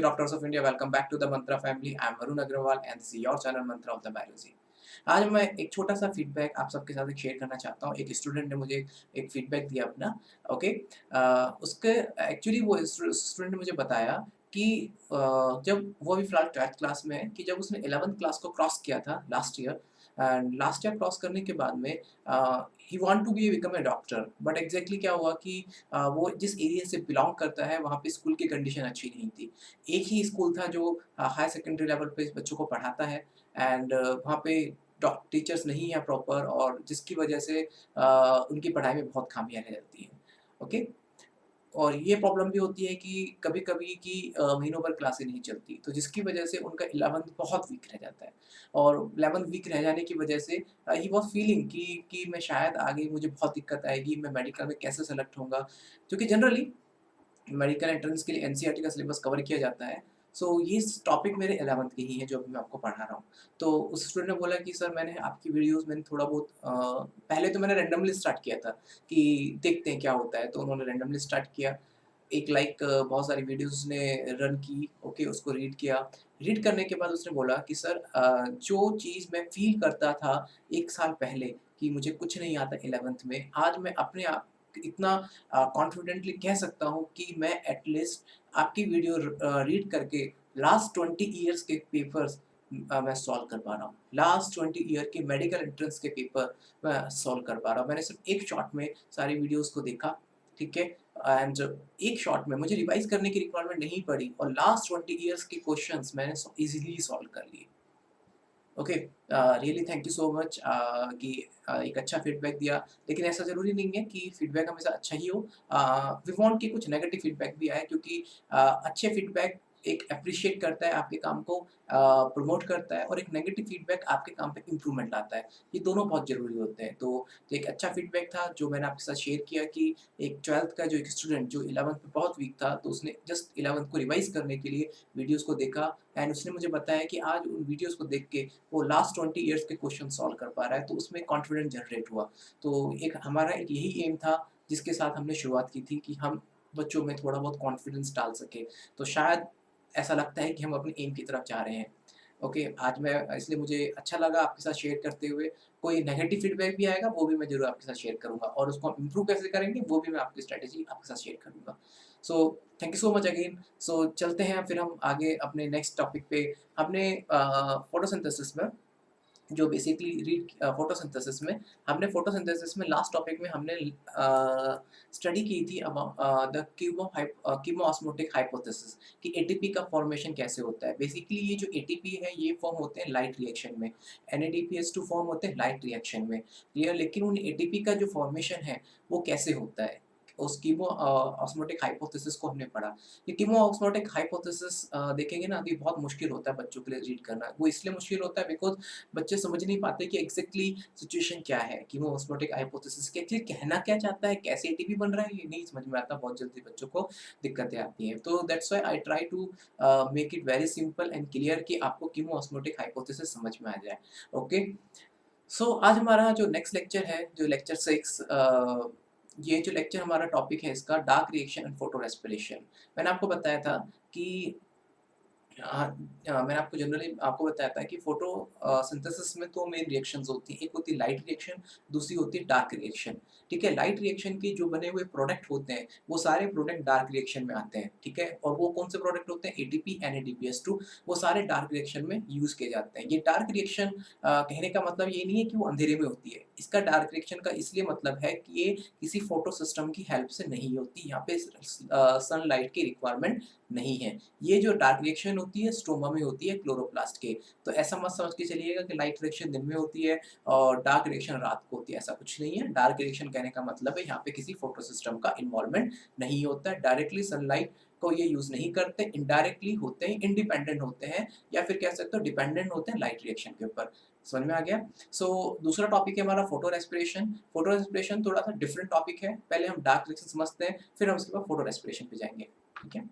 Future Doctors of India, welcome back to the Mantra family. I am Varun Agrawal and this is your channel Mantra of the Biology. आज मैं एक छोटा सा feedback आप सबके साथ शेयर करना चाहता हूँ। एक स्टूडेंट ने मुझे एक फीडबैक दिया अपना, ओके। उसके एक्चुअली वो स्टूडेंट ने मुझे बताया कि जब वो अभी फिलहाल 12th क्लास में है, कि जब उसने 11th क्लास को क्रॉस किया था last year, and last year cross करने के बाद में ही want to be become a doctor, but exactly क्या हुआ कि वो जिस एरिया से बिलोंग करता है वहाँ पे स्कूल की कंडीशन अच्छी नहीं थी। एक ही स्कूल था जो हायर सेकेंडरी लेवल पे बच्चों को पढ़ाता है, एंड वहाँ पे टीचर्स नहीं है प्रॉपर, और जिसकी वजह से उनकी पढ़ाई में बहुत खामियां रह जाती हैं, ओके। और ये प्रॉब्लम भी होती है कि कभी-कभी कि महीनों भर क्लासें नहीं चलती, तो जिसकी वजह से उनका 11th बहुत वीक रह जाता है। और 11th वीक रह जाने की वजह से ही वाज़ फीलिंग कि मैं शायद आगे मुझे बहुत दिक्कत आएगी, मैं मेडिकल में कैसे सेलेक्ट होऊँगा? क्योंकि जनरली मेडिकल एंट्रेंस के लिए एनसीईआरटी का सिलेबस कवर किया जाता है। सो ये टॉपिक मेरे 11th के ही हैं जो अभी मैं आपको पढ़ा रहा हूँ। तो उस स्टूडेंट ने बोला कि सर मैंने आपकी वीडियोज़ मैंने थोड़ा बहुत पहले तो मैंने रैंडमली स्टार्ट किया था कि देखते हैं क्या होता है, तो उन्होंने रैंडमली स्टार्ट किया। एक बहुत सारी वीडियोज़ उसने रन की, ओके, उसको रीड किया। रीड करने के बाद उसने बोला कि सर जो चीज़ मैं फ़ील करता था 1 साल पहले कि मुझे कुछ नहीं आता 11th में, आज मैं अपने आप इतना कॉन्फिडेंटली कह सकता हूँ कि मैं एट लीस्ट आपकी वीडियो रीड करके लास्ट 20 इयर्स के पेपर्स मैं सॉल्व कर पा रहा हूँ। लास्ट 20 ईयर के मेडिकल एंट्रेंस के पेपर मैं सॉल्व कर पा रहा हूँ। मैंने सिर्फ़ एक शॉट में सारी वीडियोज़ को देखा, ठीक है? एंड एक शॉट में मुझे रिवाइज़ करने की रिक्वायरमेंट नहीं पड़ी, और लास्ट 20 इयर्स के क्वेश्चन्स मैंने ईज़िली सॉल्व कर लिए। Okay, really thank you so much कि एक अच्छा फीडबैक दिया। लेकिन ऐसा ज़रूरी नहीं है कि फीडबैक हमेशा अच्छा ही हो। वी वांट कि कुछ नेगेटिव फीडबैक भी आए, क्योंकि अच्छे फीडबैक एक एप्रिशिएट करता है आपके काम को, प्रमोट करता है, और एक नेगेटिव फीडबैक आपके काम पे इम्प्रूवमेंट लाता है। ये दोनों बहुत ज़रूरी होते हैं। तो एक अच्छा फीडबैक था जो मैंने आपके साथ शेयर किया कि एक 12th का जो एक स्टूडेंट जो 11th में बहुत वीक था, तो उसने जस्ट 11th को रिवाइज़ करने के लिए वीडियोज़ को देखा, एंड उसने मुझे बताया कि आज उन वीडियोज़ को देख के वो लास्ट 20 इयर्स के क्वेश्चन सॉल्व कर पा रहा है, तो उसमें कॉन्फिडेंस जनरेट हुआ। तो एक हमारा एक यही एम था जिसके साथ हमने शुरुआत की थी कि हम बच्चों में थोड़ा बहुत कॉन्फिडेंस डाल सकें। तो शायद ऐसा लगता है कि हम अपने एम की तरफ जा रहे हैं। ओके, आज मैं इसलिए मुझे अच्छा लगा आपके साथ शेयर करते हुए। कोई नेगेटिव फीडबैक भी आएगा वो भी मैं ज़रूर आपके साथ शेयर करूँगा, और उसको हम इम्प्रूव कैसे करेंगे वो भी मैं आपकी स्ट्रैटेजी आपके साथ शेयर करूँगा। So thank you so much again. So चलते हैं फिर हम आगे अपने नेक्स्ट टॉपिक पे। हमने फोटोसिंथेसिस में जो बेसिकली फोटोसिंथेसिस में लास्ट टॉपिक में हमने स्टडी की थी द कीमोऑस्मोटिक हाइपोथेसिस कि एटीपी का फॉर्मेशन कैसे होता है। बेसिकली ये जो एटीपी है ये फॉर्म होते हैं लाइट रिएक्शन में, NADPH2 फॉर्म होते हैं लाइट रिएक्शन में, क्लियर। लेकिन उन एटीपी का जो फॉर्मेशन है वो कैसे होता है, उस कीमोऑस्मोटिक हाइपोथेसिस को हमने पढ़ा। ये कीमोऑस्मोटिक हाइपोथेसिस देखेंगे ना, तो ये बहुत मुश्किल होता है बच्चों के लिए रीड करना। वो इसलिए मुश्किल होता है बिकॉज़ बच्चे समझ नहीं पाते कि एग्ज़ैक्टली सिचुएशन क्या है, कीमोऑस्मोटिक हाइपोथेसिस के एक्चुअली कहना क्या चाहता है, कैसे एटीपी बन रहा है, ये नहीं समझ में आता। बहुत जल्दी बच्चों को दिक्कतें आती हैं। तो that's why I try to make it very simple and clear कि आपको कीमोऑस्मोटिक हाइपोथेसिस समझ में आ जाए। ओके, सो आज हमारा जो नेक्स्ट लेक्चर है, जो लेक्चर 6, ये जो लेक्चर हमारा टॉपिक है इसका dark reaction and photo respiration. मैंने आपको बताया था कि हाँ, मैंने आपको जनरली आपको बताया था कि सिंथेसिस में 2 मेन रिएक्शंस होती हैं। एक होती है लाइट रिएक्शन, दूसरी होती है डार्क रिएक्शन, ठीक है? लाइट रिएक्शन के जो बने हुए प्रोडक्ट होते हैं, वो सारे प्रोडक्ट डार्क रिएक्शन में आते हैं, ठीक है? और वो कौन से प्रोडक्ट होते हैं? एटीपी, NADPH2, वो सारे डार्क रिएक्शन में यूज़ किए जाते हैं। ये डार्क रिएक्शन कहने का मतलब ये नहीं है कि वो अंधेरे में होती है। इसका डार्क रिएक्शन का इसलिए मतलब है कि ये किसी फोटो सिस्टम की हेल्प से नहीं होती। यहाँ पे सनलाइट की रिक्वायरमेंट नहीं है। ये जो डार्क रिएक्शन होती है स्ट्रोमा में होती है क्लोरोप्लास्ट के। तो ऐसा मत समझ के चलिएगा कि लाइट रिएक्शन दिन में होती है और डार्क रिएक्शन रात को होती है, ऐसा कुछ नहीं है। डार्क रिएक्शन कहने का मतलब है यहाँ पे किसी फोटो सिस्टम का इन्वॉल्वमेंट नहीं होता है। डायरेक्टली सनलाइट को ये यूज़ नहीं करते, इनडायरेक्टली होते हैं, इंडिपेंडेंट होते हैं, या फिर कह सकते हो डिपेंडेंट होते हैं लाइट रिएक्शन के ऊपर। समझ में आ गया? दूसरा टॉपिक है हमारा फोटो रेस्पिरेशन। फोटो रेस्पिरेशन थोड़ा-सा डिफरेंट टॉपिक है। पहले हम डार्क रिएक्शन समझते हैं, फिर हम उसके बाद फोटो रेस्पिरेशन पे जाएँगे। ठीक है?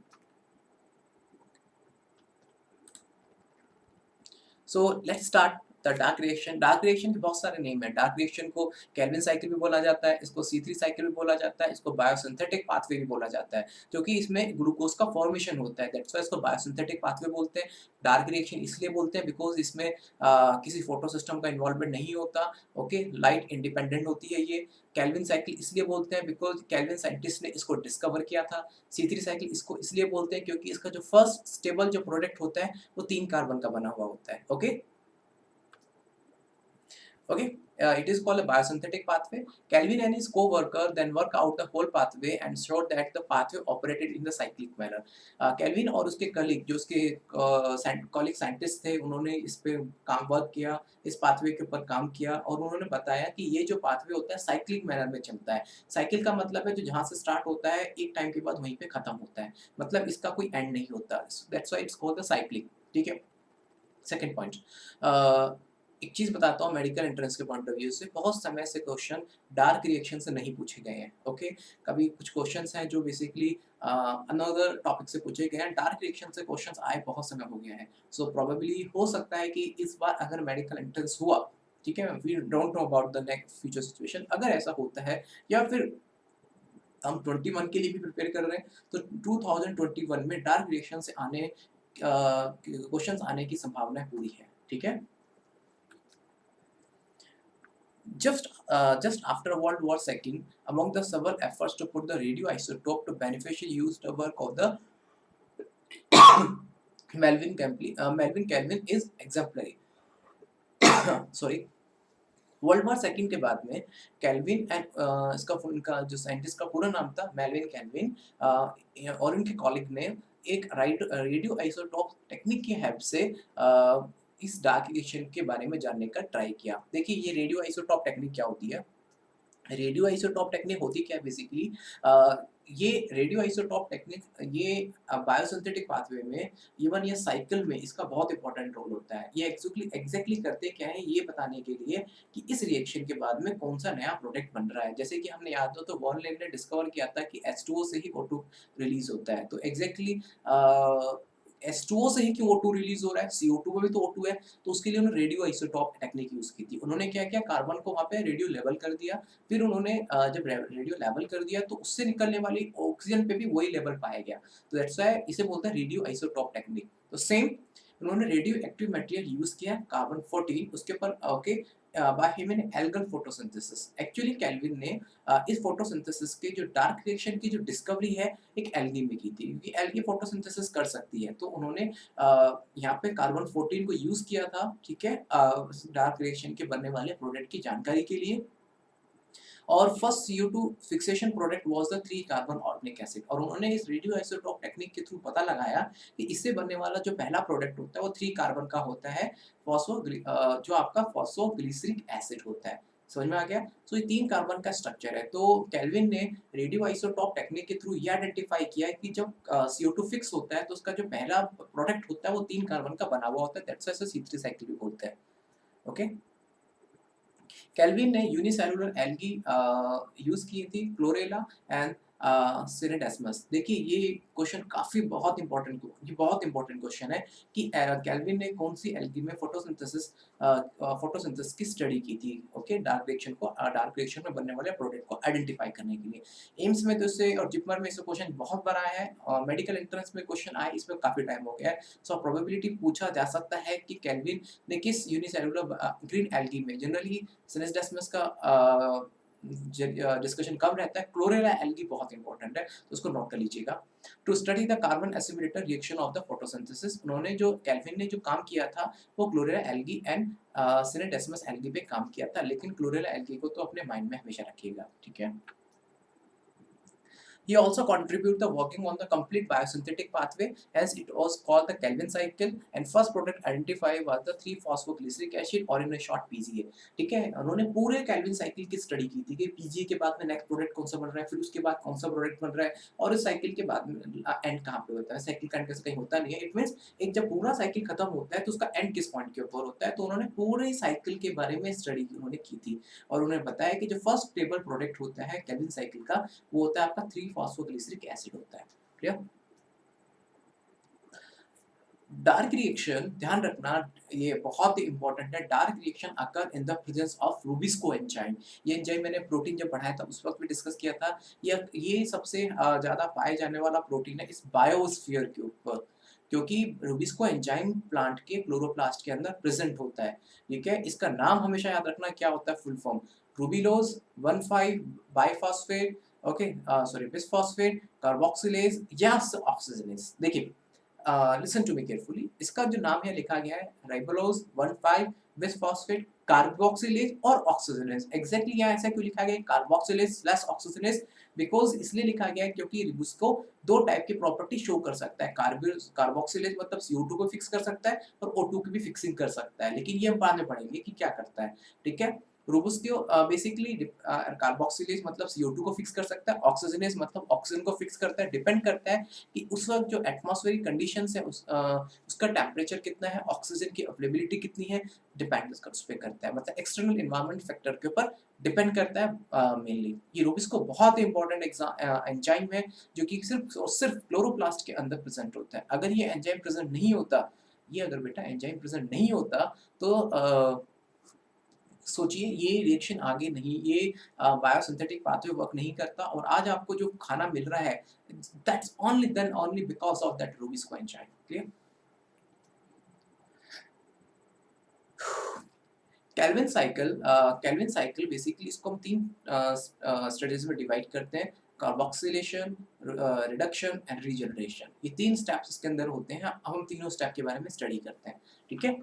So let's start dark reaction के बहुत सारे नेम है। डार्क रिएक्शन को केल्विन साइकिल भी बोला जाता है, इसको C3 साइकिल भी बोला जाता है, इसको बायोसिंथेटिक पाथवे भी बोला जाता है, क्योंकि इसमें ग्लूकोज का फॉर्मेशन होता है, दैट्स व्हाई इसको बायोसिंथेटिक पाथवे बोलते हैं। डार्क रिएक्शन इसलिए बोलते हैं बिकॉज इसमें किसी फोटो सिस्टम का इन्वॉल्वमेंट नहीं होता, ओके, लाइट इंडिपेंडेंट होती है ये। केल्विन साइकिल इसलिए बोलते हैं बिकॉज केल्विन साइंटिस्ट ने इसको डिस्कवर किया था। C3 साइकिल इसको इसलिए बोलते हैं क्योंकि इसका जो फर्स्ट स्टेबल जो प्रोडक्ट होता है वो 3 कार्बन का बना हुआ होता है, okay. Okay, it is called a biosynthetic pathway. Kelvin and his co-worker then work out the whole pathway and showed that the pathway operated in the cyclic manner. Kelvin और उसके कलीग जो उसके colleague scientist थे, उन्होंने इस पे काम work किया, इस पाथवे के ऊपर काम किया और उन्होंने बताया कि ये जो पाथवे होता है साइक्लिक मैनर में चलता है। साइकिल का मतलब है जो जहाँ से स्टार्ट होता है एक टाइम के बाद वहीं पे खत्म होता है, मतलब इसका कोई एंड नहीं होता। That's why it's called the cyclic, ठीक है। सेकंड पॉइंट, एक चीज बताता हूँ मेडिकल एंट्रेंस के पॉइंट ऑफ व्यू से, बहुत समय से क्वेश्चन डार्क रिएक्शन से नहीं पूछे गए हैं, ओके। कभी कुछ क्वेश्चंस हैं जो बेसिकली अनदर टॉपिक से पूछे गए हैं, डार्क रिएक्शन से क्वेश्चंस आए बहुत समय हो गया है। सो प्रोबेबली हो सकता है कि इस बार अगर मेडिकल एंट्रेंस हुआ, ठीक है, we don't know about the next future situation, अगर ऐसा होता है या फिर हम 21 के लिए भी प्रिपेयर कर रहे हैं तो 2021 में डार्क रिएक्शन से आने क्वेश्चंस आने की संभावना पूरी है, ठीक है। Just after World War II, among the several efforts to put the radioisotope to beneficial use, the work of the Melvin Kelvin is exemplary. Sorry. World war second के बाद में कैल्विन एंड इसका उनका जो साइंटिस्ट का पूरा नाम था मेल्विन कैल्विन, और उनके कॉलीग ने एक रेडियो आइसोटोप टेक्निक की हेल्प से इस डार्क रिएक्शन के बारे में जानने का ट्राई किया। देखिए ये रेडियो आइसोटोप टेक्निक क्या होती है। रेडियो आइसोटोप टेक्निक होती क्या है बेसिकली, ये रेडियो आइसोटोप टेक्निक ये बायोसिंथेटिक पाथवे में इवन ये साइकिल में इसका बहुत इंपॉर्टेंट रोल होता है। ये एग्जैक्टली करते क्या है ये बताने के लिए कि इस रिएक्शन के बाद में कौन सा नया प्रोडक्ट बन रहा है। जैसे कि हमने याद हो तो वॉन लेन ने डिस्कवर किया था कि H2O से ही O2 रिलीज होता है, तो एग्जैक्टली H2O से ही क्यों O2 रिलीज हो रहा है, CO2 में भी तो O2 है, तो उसके लिए उन्होंने रेडियो आइसोटोप टेक्निक यूज की थी। उन्होंने क्या किया, कार्बन को वहाँ पे रेडियो लेवल कर दिया, फिर उन्होंने जब रेडियो लेवल कर दिया तो उससे निकलने वाली ऑक्सीजन पे भी वही लेवल पाया गया, तो दैट्स व्हाई इसे बोलते हैं रेडियो आइसोटोप टेक्निक। तो सेम उन्होंने रेडियो एक्टिव मटेरियल यूज किया कार्बन 14 उसके ऊपर, okay, by him in algal photosynthesis. Actually kelvin ने इस फोटोसिंथेसिस के जो डार्क रिएक्शन की जो डिस्कवरी है एक एल्गी में की थी, क्योंकि एल्गी फोटोसिंथेसिस कर सकती है, तो उन्होंने यहाँ पे कार्बन 14 को यूज किया था, ठीक है, डार्क रिएक्शन के बनने वाले प्रोडक्ट की जानकारी के लिए। और first CO2 fixation product was the 3 carbon organic acid, और उन्होंने इस रेडियो आइसोटोप टेक्निक के थ्रू पता लगाया कि इससे बनने वाला जो पहला प्रोडक्ट होता है वो 3 कार्बन का होता है, जो आपका फॉस्फोग्लिसरिक एसिड होता है। समझ में आ गया। सो ये 3 कार्बन का स्ट्रक्चर है। तो केल्विन ने रेडियो आइसोटोप टेक्निक के थ्रू ये आइडेंटिफाई किया कि जब CO2 फिक्स होता है तो उसका जो पहला प्रोडक्ट होता है वो 3 कार्बन का बना हुआ होता है, दैट्स व्हाई इसे C3 साइकिल भी बोलते हैं, ओके। केल्विन ने यूनिसेलुलर एल्गी यूज की थी, क्लोरेला एंड सिनेडेस्मस। देखिए ये क्वेश्चन काफी बहुत इंपॉर्टेंट क्वेश्चन है कि केल्विन ने कौन सी एल्गी में फोटोसिंथेसिस की स्टडी की थी, ओके, डार्क रिएक्शन में बनने वाले प्रोडक्ट को आइडेंटिफाई करने के लिए। एम्स में तो इससे और जिपमर में इससे क्वेश्चन बहुत बड़ा है, और मेडिकल एंट्रेंस में क्वेश्चन आए इसमें काफी टाइम हो गया है। सो प्रोबेबिलिटी पूछा जा सकता है कि केल्विन ने किस यूनिसेलुलर ग्रीन एल्गी में, जनरली सिनेडेस्मस का डिस्कशन कम रहता है, क्लोरेला एल्गी बहुत इंपॉर्टेंट है, तो उसको नोट कर लीजिएगा। To study the carbon assimilator reaction of the photosynthesis, उन्होंने जो केल्विन ने जो काम किया था वो chlorella algae and scenedesmus algae पे काम किया था, लेकिन क्लोरेला एल्गी को तो अपने माइंड में हमेशा रखिएगा, ठीक है। He also contributed the working on the complete biosynthetic pathway, hence it was called the Kelvin cycle, and first product identified was the 3-phosphoglyceric acid or in a short PGA। ठीक है, उन्होंने पूरे Calvin cycle की study की थी कि PGA के बाद में नेक्स्ट प्रोडक्ट कौन सा बन रहा है, फिर उसके बाद कौन सा प्रोडक्ट बन रहा है, और इस साइकिल के बाद में एंड कहाँ पे होता है। साइकिल का एंड कैसे कहीं होता नहीं है, इट मींस एक जब पूरा साइकिल खत्म होता है तो उसका एंड किस पॉइंट के ऊपर होता है, तो उन्होंने पूरे साइकिल के बारे में स्टडी उन्होंने की थी, और उन्होंने बताया कि जो फर्स्ट स्टेबल प्रोडक्ट होता है केल्विन साइकिल का वो होता है आपका 3-phosphoglyceric एसिड होता है। क्लियर। डार्क रिएक्शन, ध्यान रखना, ये बहुत ही इंपॉर्टेंट है। Dark reaction occur in the presence of rubisco enzyme. ये एंजाइम मैंने प्रोटीन जब पढ़ाया था उस वक्त भी डिस्कस किया था। ये सबसे ज़्यादा पाए जाने वाला प्रोटीन है इस बायोस्फीयर के ऊपर, क्योंकि रूबिस्को एंजाइम प्लांट के क्लोरोप्लास्ट के अंदर प्रेजेंट होता है। ठीक है, इसका नाम हमेशा याद रखना क्या होता है, full form ribulose 1,5 biphosphate, okay, sorry bisphosphate carboxylase या ऑक्सीजनेज। देखिए, लिसन टू मी केयरफुली, इसका जो नाम है लिखा गया है राइबोलोज 1,5 बिसफॉस्फेट कार्बोक्सिलेज और ऑक्सीजनेज। एग्जैक्टली यहाँ ऐसा क्यों लिखा गया है कार्बोक्सिलेज स्लैश ऑक्सीजनेज? बिकॉज इसलिए लिखा गया है क्योंकि उसको दो टाइप की प्रॉपर्टी शो कर सकता है। कार्बोक्सिलेज मतलब CO2 को फिक्स कर सकता है और O2 की भी फिक्सिंग कर सकता है, लेकिन ये हम बाद में पढ़ेंगे कि क्या करता है। ठीक है, रोबुस्को बेसिकली कार्बोक्सिलेज मतलब CO2 को फिक्स कर सकता है, ऑक्सीजनेज मतलब ऑक्सीजन को फिक्स करता है। डिपेंड करता है कि उस वक्त जो एटमॉस्फेरिक कंडीशंस है उसका टेम्परेचर कितना है, ऑक्सीजन की अवेलेबिलिटी कितनी है, डिपेंड उस पे करता है। मतलब एक्सटर्नल एनवायरनमेंट फैक्टर के ऊपर डिपेंड करता है मेनली। ये रोबिस्को बहुत ही इंपॉर्टेंट एंजाइम है जो कि सिर्फ और सिर्फ क्लोरोप्लास्ट के अंदर प्रेजेंट होता है। अगर ये एंजाइम प्रेजेंट नहीं होता, ये अगर बेटा एंजाइम प्रेजेंट नहीं होता तो सोचिए ये रिएक्शन आगे नहीं, ये बायोसिंथेटिक पाथवे वर्क नहीं करता और आज आपको जो खाना मिल रहा है that's only then only because of that rubisco enzyme. Clear? Calvin cycle basically इसको हम तीन स्टेजेस में डिवाइड करते हैं, कार्बोक्सिलेशन, रिडक्शन एंड रीजनरेशन। ये तीन स्टेप्स इसके अंदर होते हैं। अब हम तीनों स्टेप के बारे में स्टडी करते हैं। ठीक है,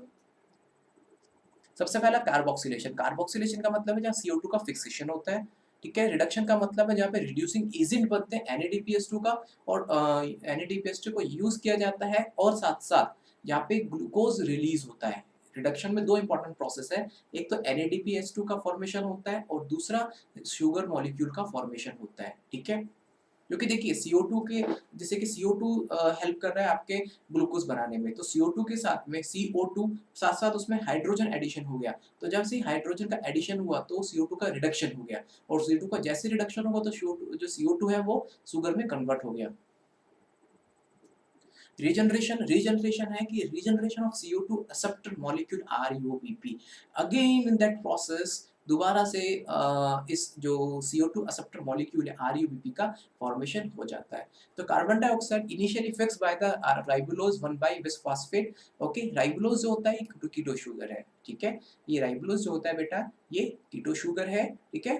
सबसे पहला कार्बोक्सिलेशन। कार्बोक्सिलेशन का मतलब है जहाँ CO2 का फिक्सेशन होता है। ठीक है, रिडक्शन का मतलब है जहाँ पे रिड्यूसिंग एजेंट बनते हैं NADPH2 का, और NADPH2 को यूज किया जाता है और साथ साथ यहाँ पे ग्लूकोज रिलीज होता है। रिडक्शन में दो इंपॉर्टेंट प्रोसेस है, एक तो NADPH2 का फॉर्मेशन होता है और दूसरा शुगर मॉलिक्यूल का फॉर्मेशन होता है। ठीक है, क्योंकि देखिए CO2 के, जैसे कि CO2 हेल्प कर रहा है आपके ग्लूकोज बनाने में, तो CO2 के साथ में CO2 साथ-साथ उसमें हाइड्रोजन एडिशन हो गया। तो जब से हाइड्रोजन का एडिशन हुआ तो CO2 का रिडक्शन हो गया, और CO2 का जैसे रिडक्शन होगा तो CO2 है वो शुगर में कन्वर्ट हो गया। रीजनरेशन है कि regeneration of CO2 acceptor molecule RUBP। Again in that process दोबारा से इस जो CO2 एक्सेप्टर मॉलिक्यूल है RUBP का फॉर्मेशन हो जाता है। तो carbon dioxide initially fixed by the राइबोलोज 1 bisphosphate. Okay, राइबोलोज जो होता है ये कीटो शुगर है। ठीक है, ये राइबोलोज जो होता है बेटा ये कीटो शुगर है। ठीक है,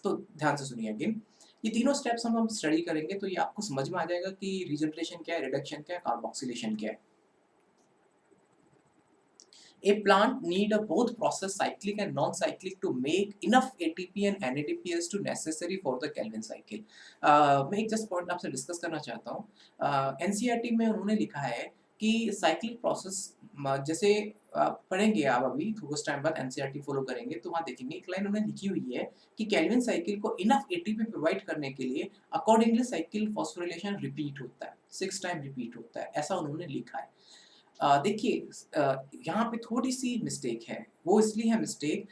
तो ध्यान से सुनिए अगेन, ये तीनों स्टेप्स हम स्टडी करेंगे तो ये आपको समझ में आ जाएगा कि रीजनरेशन क्या है, रिडक्शन क्या है, कार्बोक्सिलेशन क्या है। A plant need a both process cyclic and non-cyclic to make enough ATP and NADPH to necessary for the Calvin cycle। मैं एक जस्ट पॉइंट आपसे डिस्कस करना चाहता हूँ। NCERT में उन्होंने लिखा है कि साइक्लिक प्रोसेस, जैसे पढ़ेंगे आप अभी कुछ टाइम बाद NCERT फॉलो करेंगे तो वहाँ देखेंगे एक लाइन उन्होंने लिखी हुई है कि कैल्विन साइकिल को इनफ एटीपी प्रोवाइड करने के लिए अकॉर्डिंगली साइकिल फॉस्फोरिलेशन रिपीट होता है, 6 टाइम रिपीट होता है, ऐसा उन्होंने लिखा है। देखिए, यहाँ पे थोड़ी-सी मिस्टेक है, वो इसलिए है मिस्टेक,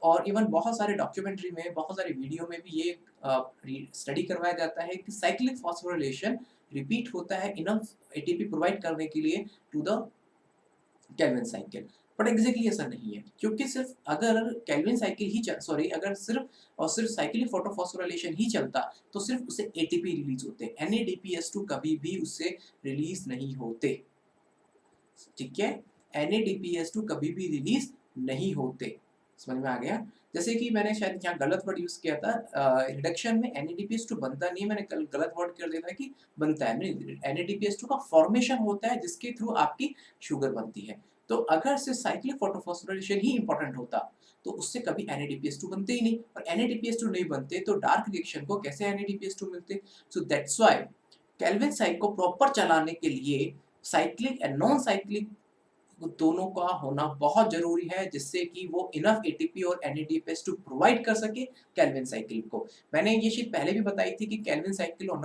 और इवन बहुत सारे डॉक्यूमेंट्री में, बहुत सारे वीडियो में भी ये स्टडी करवाया जाता है कि साइक्लिक फॉस्फोरिलेशन रिपीट होता है इनफ एटीपी प्रोवाइड करने के लिए to the Calvin cycle. But exactly ऐसा नहीं है, क्योंकि सिर्फ अगर केल्विन साइकिल ही सॉरी अगर सिर्फ और सिर्फ साइक्लिक फोटोफॉस्फोराइलेशन ही चलता तो सिर्फ उससे एटीपी रिलीज होते, NADPH2 कभी भी उससे रिलीज नहीं होते। ठीक है, NADPH2 कभी भी रिलीज नहीं होते। समझ में आ गया? जैसे कि मैंने शायद यहाँ गलत वर्ड यूज़ किया था, रिडक्शन में NADPH2 बनता नहीं है, मैंने कल गलत वर्ड कर दिया था कि बनता है। नहीं, NADPH2 का फॉर्मेशन होता है जिसके थ्रू आपकी शुगर बनती है। तो अगर सिर्फ साइक्लिक फोटोफॉस्फोराइलेशन ही इंपॉर्टेंट होता तो उससे कभी NADPH2 बनते ही नहीं, और NADPH2 नहीं बनते तो डार्क रिएक्शन को कैसे NADPH2 मिलते? So that's why Calvin cycle को प्रॉपर चलाने के लिए साइक्लिक एंड नॉन साइक्लिक दोनों का होना बहुत ज़रूरी है, जिससे कि वो इनफ एटीपी और NADPH2 प्रोवाइड कर सके केल्विन साइकिल को। मैंने ये चीज़ पहले भी बताई थी कि केल्विन साइकिल और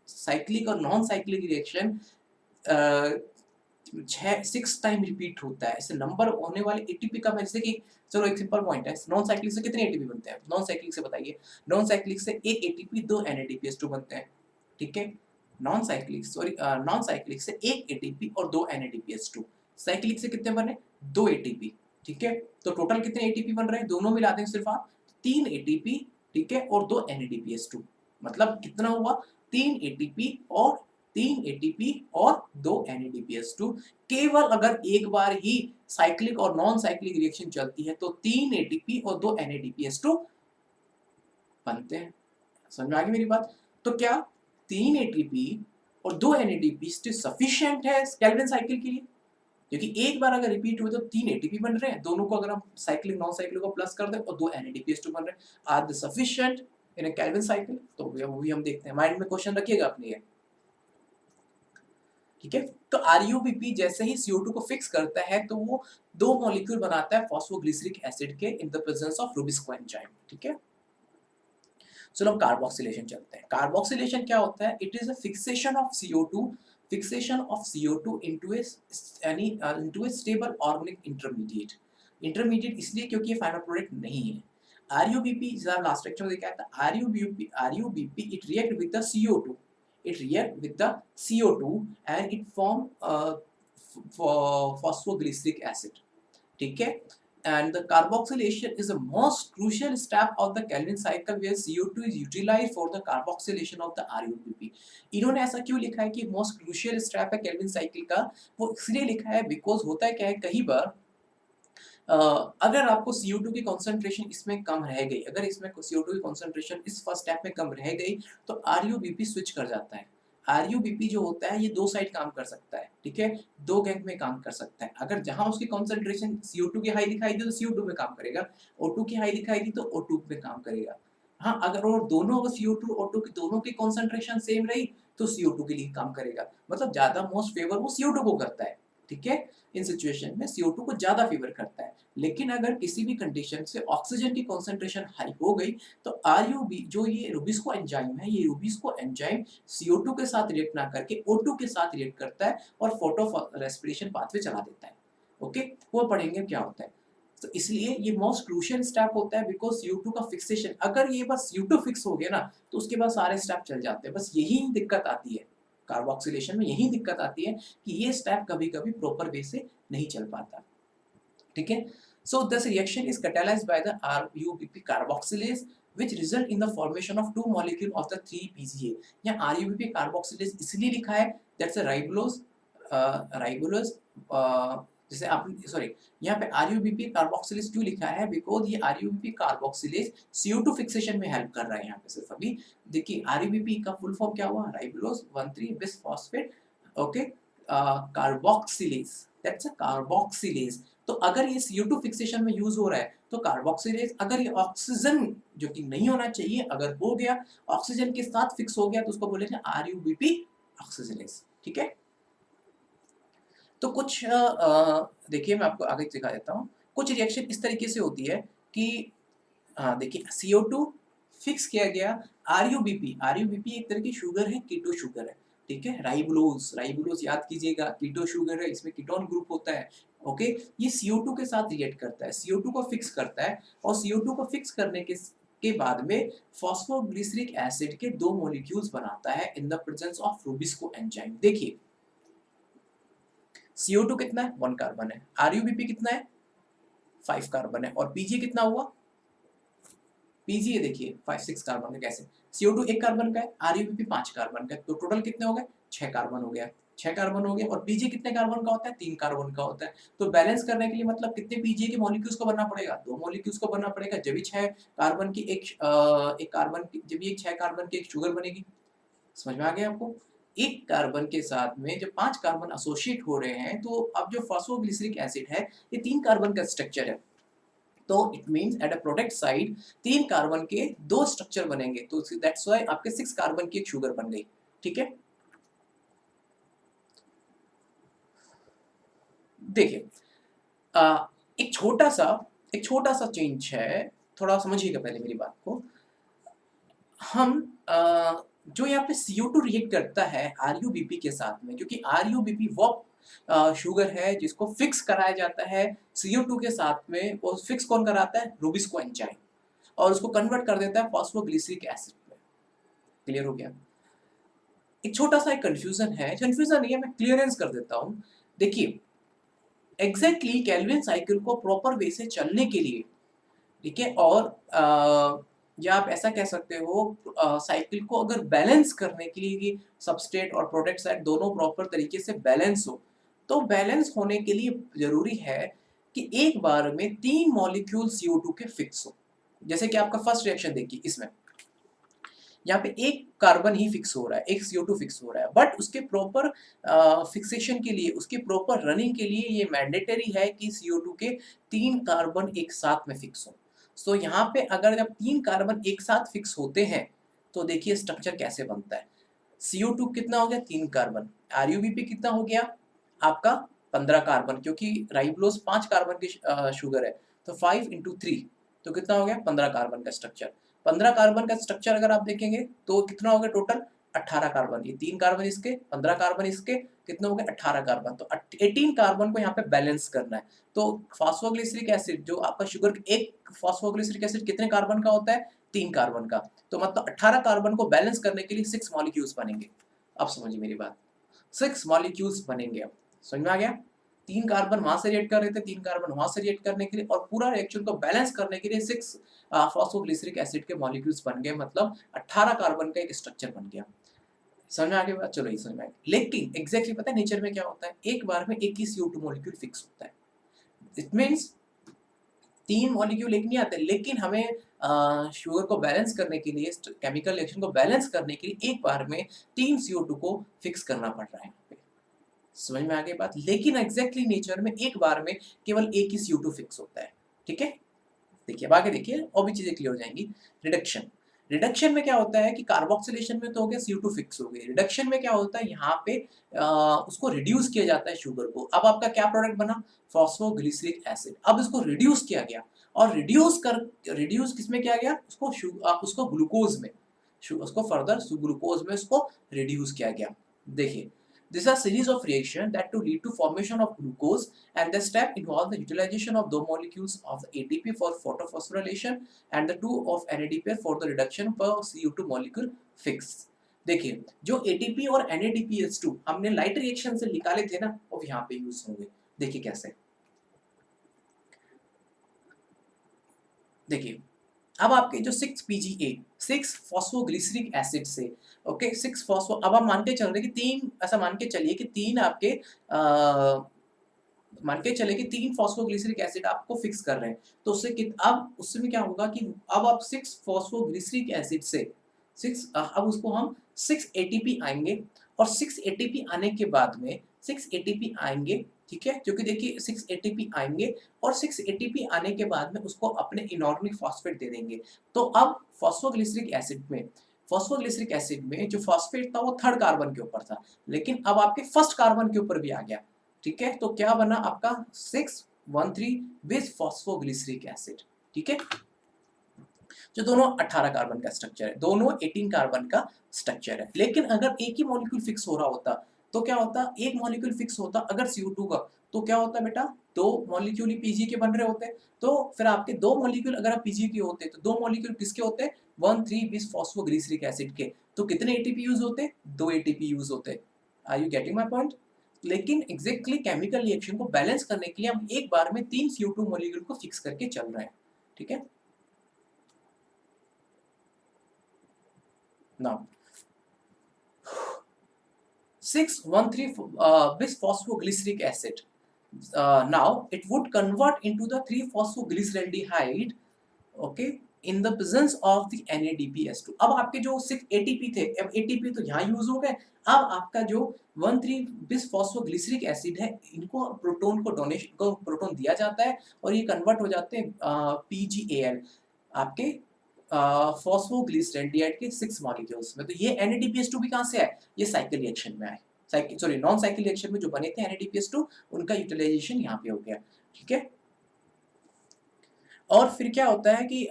साइक्लिक और non cyclic reaction 6 time repeat होता है। इससे नंबर होने वाले एटीपी का, जैसे कि चलो एक सिंपल पॉइंट है, नॉन साइक्लिक से कितने एटीपी बनते हैं? नॉन साइक्लिक से बताइए। नॉन साइक्लिक से 1 एटीपी 2 NADPH2 बनते हैं। ठीक है? नॉन साइक्लिक से एक एटीपी और दो NADPH2। साइक्लिक से कितने बने? दो एटीपी। ठीक है, तो टोटल कितने एटीपी बन रहे हैं? दोनों मिला दें सिर्फ आप, तीन एटीपी। ठीक है, और दो NADPH2, मतलब कितना हुआ? तीन एटीपी और तीन एटीपी और दो NADPH2। केवल अगर एक बार ही साइक्लिक और नॉन साइक्लिक रिएक्शन चलती है तो तीन एटीपी और दो NADPH2 बनते हैं। समझ में आ गई मेरी बात? तो क्या तीन एटीपी और दो NADPH2 सफिशिएंट है केल्विन साइकिल के लिए? क्योंकि एक बार अगर रिपीट हुए तो तीन एटीपी बन रहे हैं, दोनों को अगर हम साइक्लिक नॉन साइक्लिक को प्लस कर दें और दो NADPH2 बन रहे हैं, are the sufficient in a Calvin cycle? तो वो भी हम देखते हैं, माइंड में क्वेश्चन रखिएगा अपने ये। ठीक है, तो आरयूबीपी जैसे ही CO2 को फिक्स करता है तो वो दो मॉलिक्यूल बनाता है फॉस्फोग्लिसरिक एसिड के in the presence of rubisco enzyme. ठीक है, चलो हम कार्बोक्सिलेशन चलते हैं। कार्बोक्सिलेशन क्या होता है? It is a fixation of CO2 into a stable organic intermediate इसलिए क्योंकि ये फाइनल प्रोडक्ट नहीं है। RUBP जैसा लास्ट लेक्चर में देखा था, RUBP it react with the CO2, and it form phosphoglyceric acid। ठीक है, and the carboxylation is the most crucial step of the Calvin cycle where CO2 is utilized for the carboxylation of the RUBP। इन्होंने ऐसा क्यों लिखा है कि most crucial step है Calvin cycle का? वो इसलिए लिखा है बिकॉज होता है क्या है, कई बार अगर आपको CO2 की कॉन्सेंट्रेशन इसमें कम रह गई, अगर इसमें CO2 की कॉन्सेंट्रेशन इस फर्स्ट स्टेप में कम रह गई तो RUBP स्विच कर जाता है। RUBP जो होता है ये दो साइड काम कर सकता है। ठीक है, दो गैंग में काम कर सकता है। अगर जहां उसकी कॉन्सेंट्रेशन CO2 की हाई दिखाई दी तो CO2 में काम करेगा, O2 की हाई दिखाई दी तो O2 में काम करेगा। हाँ, अगर और दोनों अगर CO2 और O2 की दोनों की कॉन्सेंट्रेशन सेम रही तो CO2 के लिए काम करेगा, मतलब ज्यादा मोस्ट फेवर वो CO2 को करता है। ठीक है, इन सिचुएशन में CO2 को ज्यादा फेवर करता है। लेकिन अगर किसी भी कंडीशन से ऑक्सीजन की कॉन्सेंट्रेशन हाई हो गई तो आरयूबी जो ये रूबिस्को एंजाइम है, ये रूबिस्को एंजाइम CO2 के साथ रिएक्ट ना करके O2 के साथ रिएक्ट करता है और फोटो रेस्पिरेशन पाथवे चला देता है। ओके, वो पढ़ेंगे क्या होता है। तो इसलिए ये मोस्ट क्रूशियल स्टेप होता है बिकॉज CO2 का फिक्सेशन, अगर ये बस CO2 फिक्स हो गया ना तो उसके बाद सारे स्टेप चल जाते हैं। बस यही दिक्कत आती है कार्बोक्सिलेशन में, यही दिक्कत आती है कि ये स्टेप कभी-कभी प्रॉपर वे से नहीं चल पाता। ठीक है, so this reaction is catalyzed by the RUBP carboxylase which result in the formation of two molecule of the 3-PGA। यहाँ RUBP carboxylase इसलिए लिखा है that's a ribulose जैसे आप सॉरी यहाँ पे RUBP carboxylase क्यों लिखा है? बिकॉज ये RUBP carboxylase CO2 फिक्सेशन में हेल्प कर रहा है। यहाँ पे सिर्फ अभी देखिए RUBP का फुल फॉर्म क्या हुआ? Ribulose 1,3 bis phosphate okay carboxylase, that's a carboxylase. तो अगर ये CO2 फिक्सेशन में यूज हो रहा है तो कार्बोक्सिलेज, अगर ये ऑक्सीजन जो कि नहीं होना चाहिए अगर हो गया, ऑक्सीजन के साथ फिक्स हो गया तो उसको बोलेंगे RUBP ऑक्सीजनेज। ठीक है, तो कुछ देखिए मैं आपको आगे दिखा देता हूँ। कुछ रिएक्शन इस तरीके से होती है कि देखिए CO2 फिक्स किया गया, RUBP एक तरह की शुगर है, कीटो शुगर है। ठीक है, राइबुलोज याद कीजिएगा, कीटो शुगर है, इसमें कीटोन ग्रुप होता है। ओके, ये CO2 के साथ रिएक्ट करता है, CO2 को फिक्स करता है और CO2 को फिक्स करने के बाद में फॉस्फोग्लिसरिक एसिड के दो मॉलिक्यूल्स बनाता है in the presence of rubisco enzyme. देखिए CO2 कितना है? 1 कार्बन है। RUBP कितना है? 5 कार्बन है। और PG कितना हुआ? PG ये देखिए 5-6 कार्बन का। कैसे? CO2 1 कार्बन का है, RUBP 5 कार्बन का है, तो टोटल कितने हो गए? 6 कार्बन हो गया। 6 कार्बन हो गए। और PG कितने कार्बन का होता है? 3 कार्बन का होता है। तो बैलेंस करने के लिए मतलब कितने PG के मॉलिक्यूल्स को बनना पड़ेगा? 2 मॉलिक्यूल्स को बनना पड़ेगा, जब भी 6 कार्बन की एक कार्बन की जब ये 6 कार्बन की एक शुगर बनेगी। समझ में आ गया आपको? एक कार्बन के साथ में जब 5 कार्बन एसोसिएट हो रहे हैं तो अब जो फॉस्फोग्लिसरिक एसिड है ये 3 कार्बन का स्ट्रक्चर है। तो it means at a product side 3 carbon के 2 स्ट्रक्चर बनेंगे, तो दैट्स व्हाई आपके 6 कार्बन की एक शुगर बन गई। ठीक है, देखिए एक छोटा सा चेंज है, थोड़ा समझिएगा पहले मेरी बात को। हम जो यहाँ पे CO2 रिएक्ट करता है RUBP के साथ में, क्योंकि RUBP वो शुगर है जिसको फिक्स कराया जाता है CO2 के साथ में। वो फिक्स कौन कराता है? रूबिस्को एंजाइम, और उसको कन्वर्ट कर देता है फॉस्फोग्लिसरिक एसिड में। क्लियर हो गया? एक छोटा सा एक कंफ्यूजन है, कंफ्यूजन नहीं है, मैं क्लियरेंस कर देता हूँ। देखिए, एग्जैक्टली केल्विन साइकिल को प्रॉपर वे से चलने के लिए, ठीक है, और या आप ऐसा कह सकते हो साइकिल को अगर बैलेंस करने के लिए कि सबस्ट्रेट और प्रोडक्ट साइड दोनों प्रॉपर तरीके से बैलेंस हो, तो बैलेंस होने के लिए ज़रूरी है कि एक बार में 3 मॉलिक्यूल CO2 के फिक्स हो। जैसे कि आपका फर्स्ट रिएक्शन देखिए इसमें, यहाँ पे एक कार्बन ही फिक्स हो रहा है, एक CO2 फिक्स हो रहा है, बट उसके प्रॉपर फिक्सेशन के लिए, उसकी प्रॉपर रनिंग के लिए ये मैंडेटरी है कि CO2 के 3 कार्बन एक साथ में फिक्स हो। सो यहाँ पे अगर जब 3 कार्बन एक साथ फिक्स होते हैं, तो देखिए स्ट्रक्चर कैसे बनता है। CO2 कितना हो गया? 3 कार्बन। RUBP कितना हो गया? आपका 15 कार्बन, क्योंकि राइबोलोज 5 कार्बन की शुगर है, तो 5 इंटू 3, तो कितना हो गया? 15 कार्बन का स्ट्रक्चर। 15 कार्बन का स्ट्रक्चर अगर आप देखेंगे तो कितना हो गया टोटल? 18 कार्बन। ये 3 कार्बन इसके, 15 कार्बन इसके, कितने हो गए? 18 कार्बन। तो 18 कार्बन को यहाँ पे बैलेंस करना है। तो फॉस्फोग्लिसरिक एसिड जो आपका शुगर, एक फॉस्फोग्लिसरिक एसिड कितने कार्बन का होता है? 3 कार्बन का। तो मतलब 18 कार्बन को बैलेंस करने के लिए 6 मॉलिक्यूल्स बनेंगे। अब समझिए मेरी बात, 6 मॉलिक्यूल्स बनेंगे। अब समझ में आ गया? 3 कार्बन वहां से रिएक्ट कर रहे थे, 3 कार्बन वहां से रिएक्ट करने के लिए, और पूरा रिएक्शन को बैलेंस करने के लिए 6 फॉस्फोग्लिसरिक एसिड के मॉलिक्यूल्स बन गए, मतलब 18 कार्बन का एक स्ट्रक्चर बन गया। समझ में आ गया बात? चलो ये समझ में आ गया। लेकिन एग्जैक्टली पता है नेचर में क्या होता है? एक बार में एक ही CO2 मॉलिक्यूल फिक्स होता है। इट मीन्स 3 मॉलिक्यूल एक नहीं आते, लेकिन हमें शुगर को बैलेंस करने के लिए, केमिकल रिएक्शन को बैलेंस करने के लिए एक बार में 3 CO2 को फिक्स करना पड़ रहा है यहाँ पे। समझ में आ गई बात? लेकिन एग्जैक्टली नेचर में एक बार में केवल एक ही CO2 फिक्स होता है। ठीक है? देखिए, अब आगे देखिए और भी चीज़ें क्लियर हो जाएँगी। रिडक्शन, रिडक्शन में क्या होता है कि कार्बोक्सिलेशन में तो हो गया CO2 फिक्स हो गई। रिडक्शन में क्या होता है, यहाँ पे उसको रिड्यूस किया जाता है शुगर को। अब आपका क्या प्रोडक्ट बना? Phosphoglyceric acid. अब इसको रिड्यूस किया गया, और रिड्यूस किसमें किया गया? उसको ग्लूकोज़ में, उसको फर्दर ग्लूकोज़ में उसको रिड्यूस किया गया। देखिए, these are series of reaction that to lead to formation of glucose, and the step involve the utilization of 2 molecules of the ATP for photophosphorylation and the 2 of NADP for the reduction per CO2 molecule fix। देखिए, जो ATP और NADPH2 हमने light reaction से निकाले थे ना, वो यहाँ पे यूज होंगे। देखिए कैसे। देखिए, अब आपके जो 6PGA, 6 फॉस्फोग्लिसरिक एसिड से, ओके, 6 फॉस्फो, अब आप मान के चल रहे कि 3, ऐसा मान के चलिए कि 3 आपके मान के चले कि 3 फॉस्फोग्लिसरिक एसिड आपको फिक्स कर रहे हैं। तो उससे अब उसमें क्या होगा कि अब आप 6 फॉस्फोग्लिसरिक एसिड से 6 अब उसको हम 6 एटीपी आएँगे, और 6 एटीपी आने के बाद में 6 एटीपी आएँगे, ठीक है? क्योंकि देखिए 6 एटीपी आएँगे, और 6 एटीपी आने के बाद में उसको अपने इनॉर्गेनिक फॉस्फेट दे देंगे। तो अब फॉस्फोग्लिसरिक एसिड में जो फॉस्फेट था वो 3rd कार्बन के ऊपर था, लेकिन अब आपके 1st कार्बन के ऊपर भी आ गया। ठीक है? तो क्या बना आपका 613 विथ फॉस्फोग्लिसरिक एसिड। ठीक है? जो दोनों 18 कार्बन का स्ट्रक्चर है, दोनों 18 कार्बन का स्ट्रक्चर है। लेकिन अगर एक ही मॉलिक्यूल फिक्स हो रहा होता, तो क्या होता? एक मॉलिक्यूल फिक्स होता अगर CO2 का, तो क्या होता बेटा? 2 मॉलिक्यूल ही PG के बन रहे होते। तो फिर आपके 2 मॉलिक्यूल अगर आप PG के होते, तो 2 मॉलिक्यूल किसके होते? 13 विथ फॉस्फोग्लिसरिक एसिड के। तो कितने एटीपी यूज़ होते? 2 एटीपी यूज़ होते। Are you getting my point? लेकिन एग्जैक्टली केमिकल रिएक्शन को बैलेंस करने के लिए हम एक बार में 3 CO2 मॉलिक्यूल को फिक्स करके चल रहे हैं। ठीक है? Now 613 bis phosphoglyceric acid. Now it would convert into the 3-phosphoglyceraldehyde, okay, in the presence of the NADPH2। अब आपके जो 6 ATP थे, अब ATP तो यहाँ यूज हो गए। अब आपका जो 13 bis phosphoglyceric acid है, इनको प्रोटॉन को डोनेशन को प्रोटॉन दिया जाता है, और ये कन्वर्ट हो जाते हैं PGAL आपके फॉस्फोग्लिसरेल्डिहाइड के 6 मॉलिक्यूल्स में। तो ये NADPH2 भी कहाँ से आए? ये साइकिल रिएक्शन में आए। नॉन साइकिल रिएक्शन में जो बने थे NADPH2, उनका यूटिलाइजेशन यहाँ पे हो गया। ठीक है? और फिर क्या होता है कि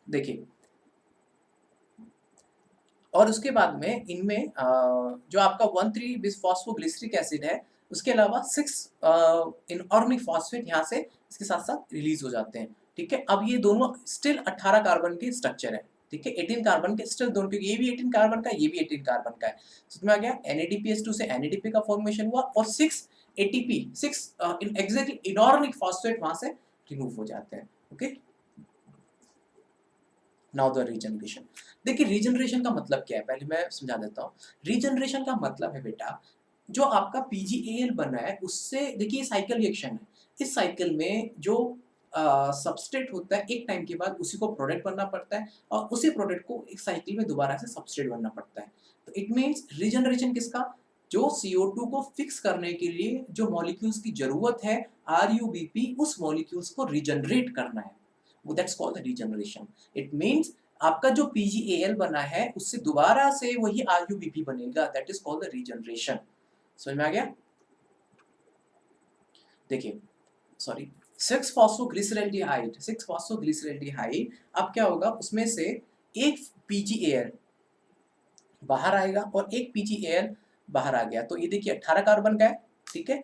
देखिए, और उसके बाद में इनमें जो आपका 13 बिसफॉस्फोग्लिसरिक एसिड है, उसके अलावा 6 इनऑर्गेनिक फॉस्फेट यहाँ से इसके साथ-साथ रिलीज़ हो जाते हैं। ठीक है। अब ये दोनों स्टिल 18 कार्बन के स्ट्रक्चर है, ठीक है, 18 कार्बन के स्टिल दोनों, क्योंकि ये भी 18 कार्बन का है, ये भी 18 कार्बन का है। इसमें आ गया NADPH2 से NADP का फॉर्मेशन हुआ और 6 ATP 6 एग्जैक्टली इनऑर्गेनिक फॉस्फेट वहां से रिमूव हो जाते हैं। Okay, now the regeneration. देखिए रीजनरेशन का मतलब क्या है, पहले मैं समझा देता हूँ। रीजनरेशन का मतलब है बेटा, जो आपका PgAl बना है उससे, देखिए साइकिल रिएक्शन है, इस साइकिल में जो सबस्ट्रेट होता है एक टाइम के बाद उसी को प्रोडक्ट बनना पड़ता है और उसी प्रोडक्ट को एक साइकिल में दोबारा से सबस्ट्रेट बनना पड़ता है। तो इट मीन्स रीजनरेशन किसका, जो CO2 को फिक्स करने के लिए जो मॉलिक्यूल्स की जरूरत है RuBP, उस मॉलिक्यूल्स को रीजनरेट करना है, वो that's called the regeneration. It means आपका जो PgAl बना है उससे दोबारा से वही RuBP बनेगा, that is called the regeneration. समझ में आ गया? देखिए सॉरी, 6 फॉस्फोग्लिसरल्डिहाइड अब क्या होगा, उसमें से एक PgAl बाहर आएगा और एक PgAl बाहर आ गया, तो ये देखिए 18 कार्बन का है, ठीक है।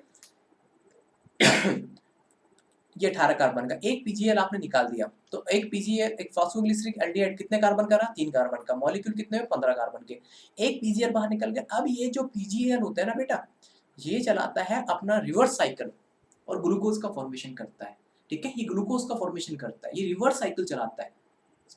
ये 18 कार्बन का, एक PgAl आपने निकाल दिया, तो एक PgAl, एक फॉस्फोग्लिसरिक एल्डिहाइड कितने कार्बन का रहा, 3 कार्बन का, मॉलिक्यूल कितने हुए, 15 कार्बन के, एक PgAl बाहर निकल गया। अब ये जो PgAl होता है ना बेटा, ये चलाता है अपना रिवर्स साइकिल और ग्लूकोज का फॉर्मेशन करता है, ठीक है, ये ग्लूकोज का फॉर्मेशन करता है, ये रिवर्स साइकिल चलाता है।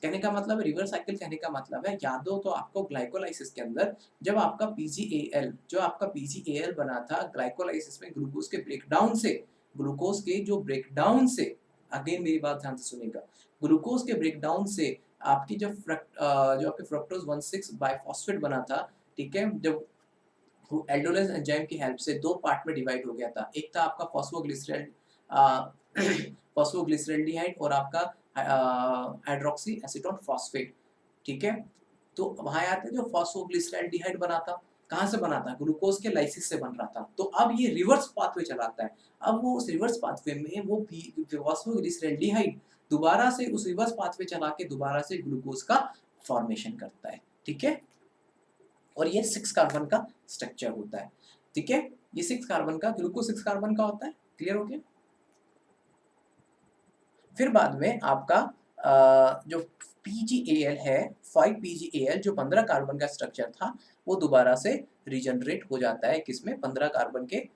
कहने का मतलब है, रिवर्स साइकिल कहने का मतलब है, याद हो तो आपको ग्लाइकोलाइसिस के अंदर जब आपका PgAl, जो आपका PgAl बना था ग्लाइकोलाइसिस में ग्लूकोज के ब्रेकडाउन से, ग्लूकोज के जो ब्रेकडाउन से, अगेन मेरी बात ध्यान से सुनिएगा, ग्लूकोज के ब्रेकडाउन से आपकी जो आपके फ्रक्टोज 1,6 बाइफॉस्फेट बना था, ठीक है, जब वो एल्डोलेज एंजाइम की हेल्प से दो पार्ट में डिवाइड हो गया था, एक था आपका फॉस्फोग्लिसरल फॉस्फोग्लिसरल्डिहाइड और आपका हाइड्रोक्सी एसीटोन फॉस्फेट, ठीक है। तो वहां आते जो फॉस्फोग्लिसरल्डिहाइड बना था, कहाँ से बना था, ग्लूकोज के लाइसिस से बन रहा था, तो अब ये रिवर्स पाथवे चलाता है। अब वो उस रिवर्स पाथवे में वो फॉस्फोग्लिसरल्डिहाइड दोबारा से उस रिवर्स पाथवे चला के दोबारा से ग्लूकोज का फॉर्मेशन करता है, ठीक है। और ये 6 कार्बन का स्ट्रक्चर होता है, ठीक है। ये 6 कार्बन का, ग्लूकोज 6 कार्बन का होता है, क्लियर हो गया। फिर बाद में आपका जो PgAl है, 5 PgAl जो 15 कार्बन का स्ट्रक्चर था, वो दोबारा से रीजनरेट हो जाता है, किसमें, 15 कार्बन के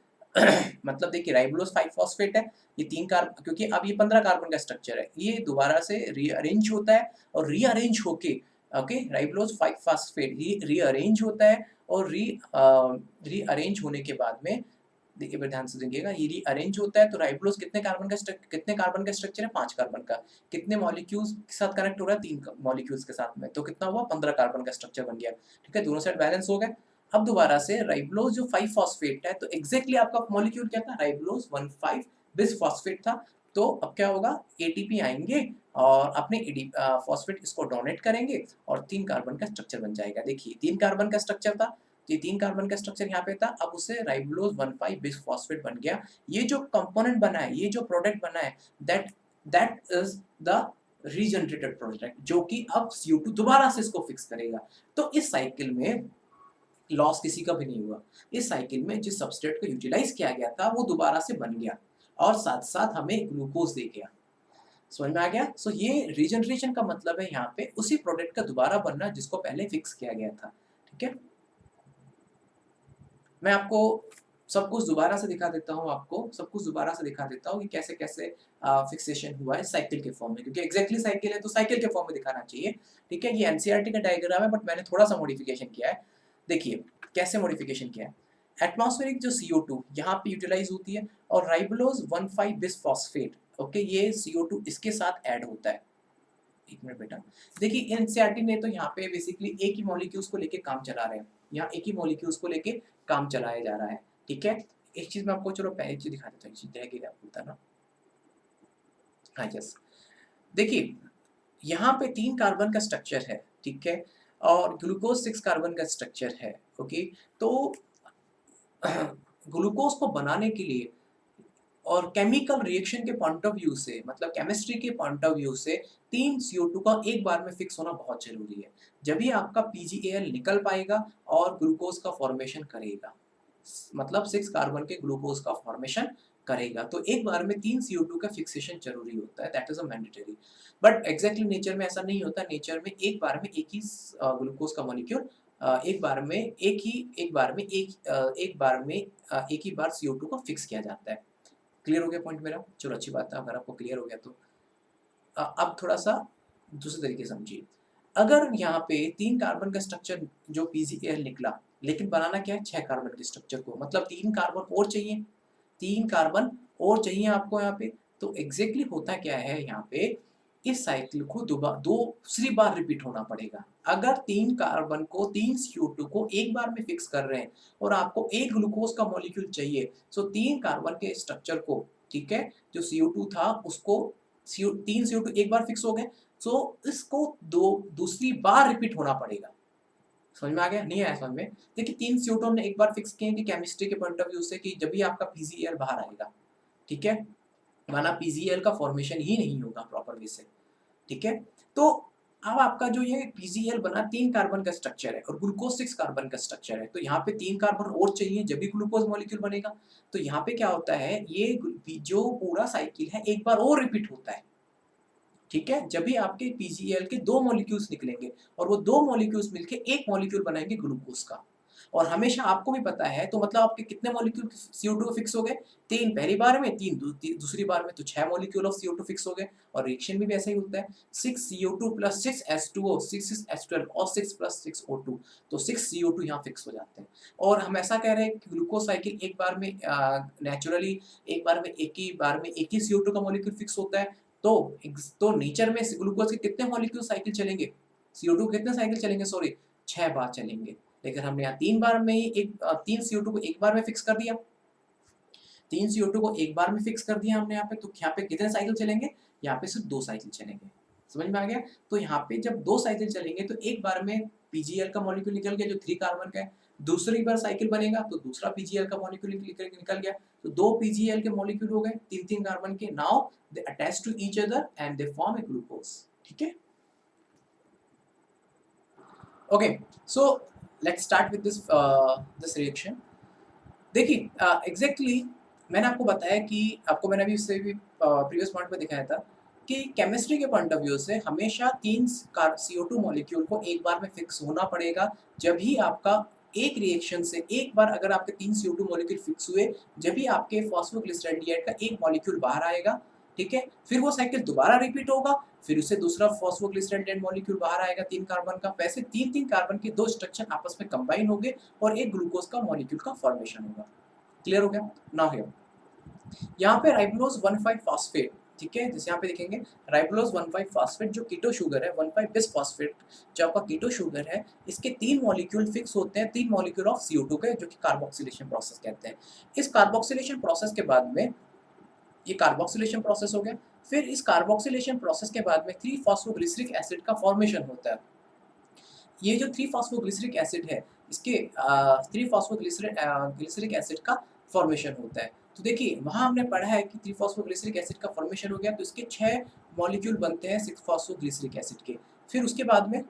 मतलब देखिए राइबोलोज 5 फॉस्फेट है, ये 3 कार्बन, क्योंकि अब ये 15 कार्बन का स्ट्रक्चर है, ये दोबारा से रीअरेंज होता है और रीअरेंज होके, ओके, राइबोलोज 5 फॉस्फेट रीअरेंज होता है और रीअरेंज होने के बाद में, देखिए ध्यान से देखिएगा, ये रीअरेंज होता है तो राइबोलोज कितने कार्बन का स्ट्रक्चर है, 5 कार्बन का, कितने मॉलिक्यूल्स के साथ कनेक्ट हो रहा है, 3 मॉलिक्यूल्स के साथ में, तो कितना हुआ, 15 कार्बन का स्ट्रक्चर बन गया, ठीक है, दोनों साइड बैलेंस हो गए। अब दोबारा से राइबोलोज जो 5 फॉस्फेट है, तो एग्जैक्टली आपका मॉलिक्यूल क्या था, राइबोलोज 1,5 बिस फॉस्फेट था, तो अब क्या होगा, ATP आएंगे और अपने फॉस्फेट इसको डोनेट करेंगे और 3 कार्बन का स्ट्रक्चर बन जाएगा। देखिए 3 कार्बन का स्ट्रक्चर था, ये 3 कार्बन का स्ट्रक्चर यहाँ पे था, अब उससे राइबोलोज 1,5 बिस फॉस्फेट बन गया। ये जो कंपोनेंट बना है, ये जो प्रोडक्ट बना है, that that is the regenerated product, जो कि अब CO2 दोबारा से इसको फिक्स करेगा। तो इस साइकिल में लॉस किसी का भी नहीं हुआ, इस साइकिल में जिस सबस्ट्रेट को यूटिलाइज किया गया था वो दोबारा से बन गया और साथ साथ हमें ग्लूकोज दे गया। समझ में आ गया। सो ये रीजनरेशन का मतलब है यहाँ पे उसी प्रोडक्ट का दोबारा बनना जिसको पहले फिक्स किया गया था, ठीक है। मैं आपको सब कुछ दोबारा से दिखा देता हूँ, आपको सब कुछ दोबारा से दिखा देता हूँ कि कैसे कैसे फिक्सेशन हुआ है साइकिल के फॉर्म में, क्योंकि एग्जैक्टली साइकिल है तो साइकिल के फॉर्म में दिखाना चाहिए, ठीक है। ये एनसीईआरटी का डायग्राम है बट मैंने थोड़ा सा मॉडिफिकेशन किया है। देखिए कैसे मॉडिफिकेशन किया है, एटमॉस्फेरिक जो CO2 यहाँ पे यूटिलाइज होती है और राइबोलोज 1,5 बिस फॉस्फेट, ओके, ये CO2 इसके साथ ऐड होता है। एक मिनट बेटा, देखिए एनसीईआरटी ने तो यहाँ पे बेसिकली एक ही मॉलिक्यूल्स को लेके काम चला रहे हैं, यहाँ एक ही मॉलिक्यूल्स को लेके काम चलाया जा रहा है, ठीक है। एक चीज मैं आपको, चलो पहले चीज दिखा देता हूँ, एक चीज रह गई आपको बताना। हाँ यस, देखिए यहाँ पे 3 कार्बन का स्ट्रक्चर है, ठीक है, और ग्लूकोज 6 कार्बन का स्ट्रक्चर है, ओके। तो ग्लूकोज को बनाने के लिए और केमिकल रिएक्शन के पॉइंट ऑफ व्यू से, मतलब केमिस्ट्री के पॉइंट ऑफ व्यू से 3 CO2 का एक बार में फिक्स होना बहुत जरूरी है, जब ही आपका PgAl निकल पाएगा और ग्लूकोज का फॉर्मेशन करेगा, मतलब 6 कार्बन के ग्लूकोज का फॉर्मेशन करेगा। तो एक बार में 3 CO2 का फिक्सेशन ज़रूरी होता है, that is a mandatory. But exactly nature में ऐसा नहीं होता, नेचर में एक बार में एक ही ग्लूकोज़ का मॉलिक्यूल एक ही बार CO2 को फिक्स किया जाता है। क्लियर हो गया पॉइंट मेरा? चलो अच्छी बात है, अगर आपको क्लियर हो गया तो अब थोड़ा-सा दूसरे तरीके से समझिए। अगर यहाँ पे 3 कार्बन का स्ट्रक्चर जो PgAl निकला, लेकिन बनाना क्या है 6 कार्बन के स्ट्रक्चर को, मतलब 3 कार्बन और चाहिए, 3 कार्बन और चाहिए आपको यहाँ पे। तो एग्ज़ैक्टली होता क्या है यहाँ पे, इस साइकिल को दूसरी बार रिपीट होना पड़ेगा। अगर 3 कार्बन को 3 CO2 को एक बार में फिक्स कर रहे हैं और आपको 1 ग्लूकोज़ का मॉलिक्यूल चाहिए, सो 3 कार्बन के स्ट्रक्चर को, ठीक है, जो CO2 था उसको 3 CO2 एक बार फिक्स हो गए, सो इसको दूसरी बार रिपीट होना पड़ेगा। समझ में आ गया? नहीं आया समझ में? देखिए 3 CO2 हमने एक बार फिक्स किए हैं कि केमिस्ट्री के पॉइंट ऑफ व्यू से कि जब भी आपका PgAl बाहर आएगा, ठीक है? वरना PgAl का फॉर्मेशन ही नहीं होगा प्रॉपर वे से, ठीक है? तो अब आपका जो ये PgAl बना 3 कार्बन का स्ट्रक्चर है और ग्लूकोज 6 कार्बन का स्ट्रक्चर है, तो यहाँ पे 3 कार्बन और चाहिए जब भी ग्लूकोज मॉलिक्यूल बनेगा। तो यहाँ पे क्या होता है, जो पूरा साइकिल है एक बार और रिपीट होता है। ठीक है? जब भी आपके PgAl के 2 मॉलिक्यूल्स निकलेंगे और वो 2 मॉलिक्यूल्स मिलके 1 मॉलिक्यूल बनाएँगे ग्लूकोज का। और हमेशा आपको भी पता है, तो मतलब आपके कितने मॉलिक्यूल CO2 फिक्स हो गए? 3 पहली बार में, 3 दूसरी बार में, तो 6 मॉलिक्यूल ऑफ CO2 फिक्स हो गए। और रिएक्शन में भी ऐसा ही होता है। 6 CO2 प्लस 6 H2O, 6 H12 और 6 प्लस 6 O2, तो 6 CO2 यहाँ फिक्स हो जाते हैं। और हम ऐसा कह रहे हैं कि ग्लूकोज साइकिल एक बार में नेचुरली एक ही CO2 का मॉलिक्यूल फिक्स होता है। तो नेचर में ग्लूकोज के कितने मॉलिक्यूल साइकिल चलेंगे? CO2 कितने साइकिल चलेंगे, सॉरी 6 बार चलेंगे। लेकिन हमने यहाँ 3 बार में ही 3 CO2 को एक बार में फिक्स कर दिया। 3 CO2 को एक बार में फिक्स कर दिया हमने यहाँ पे, तो यहाँ पे कितने साइकिल चलेंगे? यहाँ पे सिर्फ 2 साइकिल चलेंगे। समझ में आ गया? तो यहाँ पे जब 2 साइकिल चलेंगे तो एक बार में PgAl का मॉलिक्यूल निकल गया जो 3 कार्बन का है। दूसरी बार साइकिल बनेगा तो दूसरा PgAl का मॉलिक्यूल निकल गया। तो 2 PgAl के मॉलिक्यूल हो गए 3-3 कार्बन के। Now they attach to each other and they form a glucose. ठीक है? Okay, so let's start with this reaction. देखिए एग्जैक्टली मैंने आपको बताया कि आपको मैंने अभी इससे भी प्रीवियस पॉइंट पे दिखाया था कि केमिस्ट्री के पॉइंट ऑफ व्यू से हमेशा 3 CO2 मॉलिक्यूल को एक बार में फिक्स होना पड़ेगा। जब भी आपका एक रिएक्शन से एक बार अगर आपके 3 CO2 मॉलिक्यूल फिक्स हुए, जब भी आपके फॉस्फोग्लिसरेंडिएट का एक मॉलिक्यूल बाहर आएगा, ठीक है? फिर वो साइकिल दोबारा रिपीट होगा, फिर उससे दूसरा फॉस्फोग्लिसरेंडिएट मॉलिक्यूल बाहर आएगा 3 कार्बन का। वैसे 3-3 कार्बन के 2 स्ट्रक्चर आपस में कंबाइन होंगे और एक ग्लूकोज का मॉलिक्यूल का फॉर्मेशन होगा। क्लियर हो गया? नाउ हियर यहाँ पे राइबोलोज 1,5 फॉस्फेट, ठीक है? जैसे यहाँ पे देखेंगे राइबोलोज 1,5 फॉस्फेट जो कीटो शुगर है, 1,5 बिस फॉस्फेट जो आपका कीटो शुगर है, इसके 3 मॉलिक्यूल फिक्स होते हैं, 3 मॉलिक्यूल ऑफ CO2 के, जो कि कार्बोक्सिलेशन प्रोसेस कहते हैं। इस कार्बोक्सिलेशन प्रोसेस के बाद में ये कार्बोक्सिलेशन प्रोसेस हो गया। फिर इस कार्बोक्सिलेशन प्रोसेस के बाद में 3 फॉस्फोग्लिसरिक एसिड का फॉर्मेशन होता है। ये जो 3 फॉस्फोग्लिसरिक एसिड है, इसके 3 ग्लिसरिक एसिड का फॉर्मेशन होता है। तो देखिए, वहाँ हमने पढ़ा है कि 3 फॉस्फोग्लिसरिक एसिड का फॉर्मेशन हो गया, तो इसके 6 मॉलिक्यूल बनते हैं 6 फॉस्फोग्लिसरिक एसिड के। फिर उसके बाद में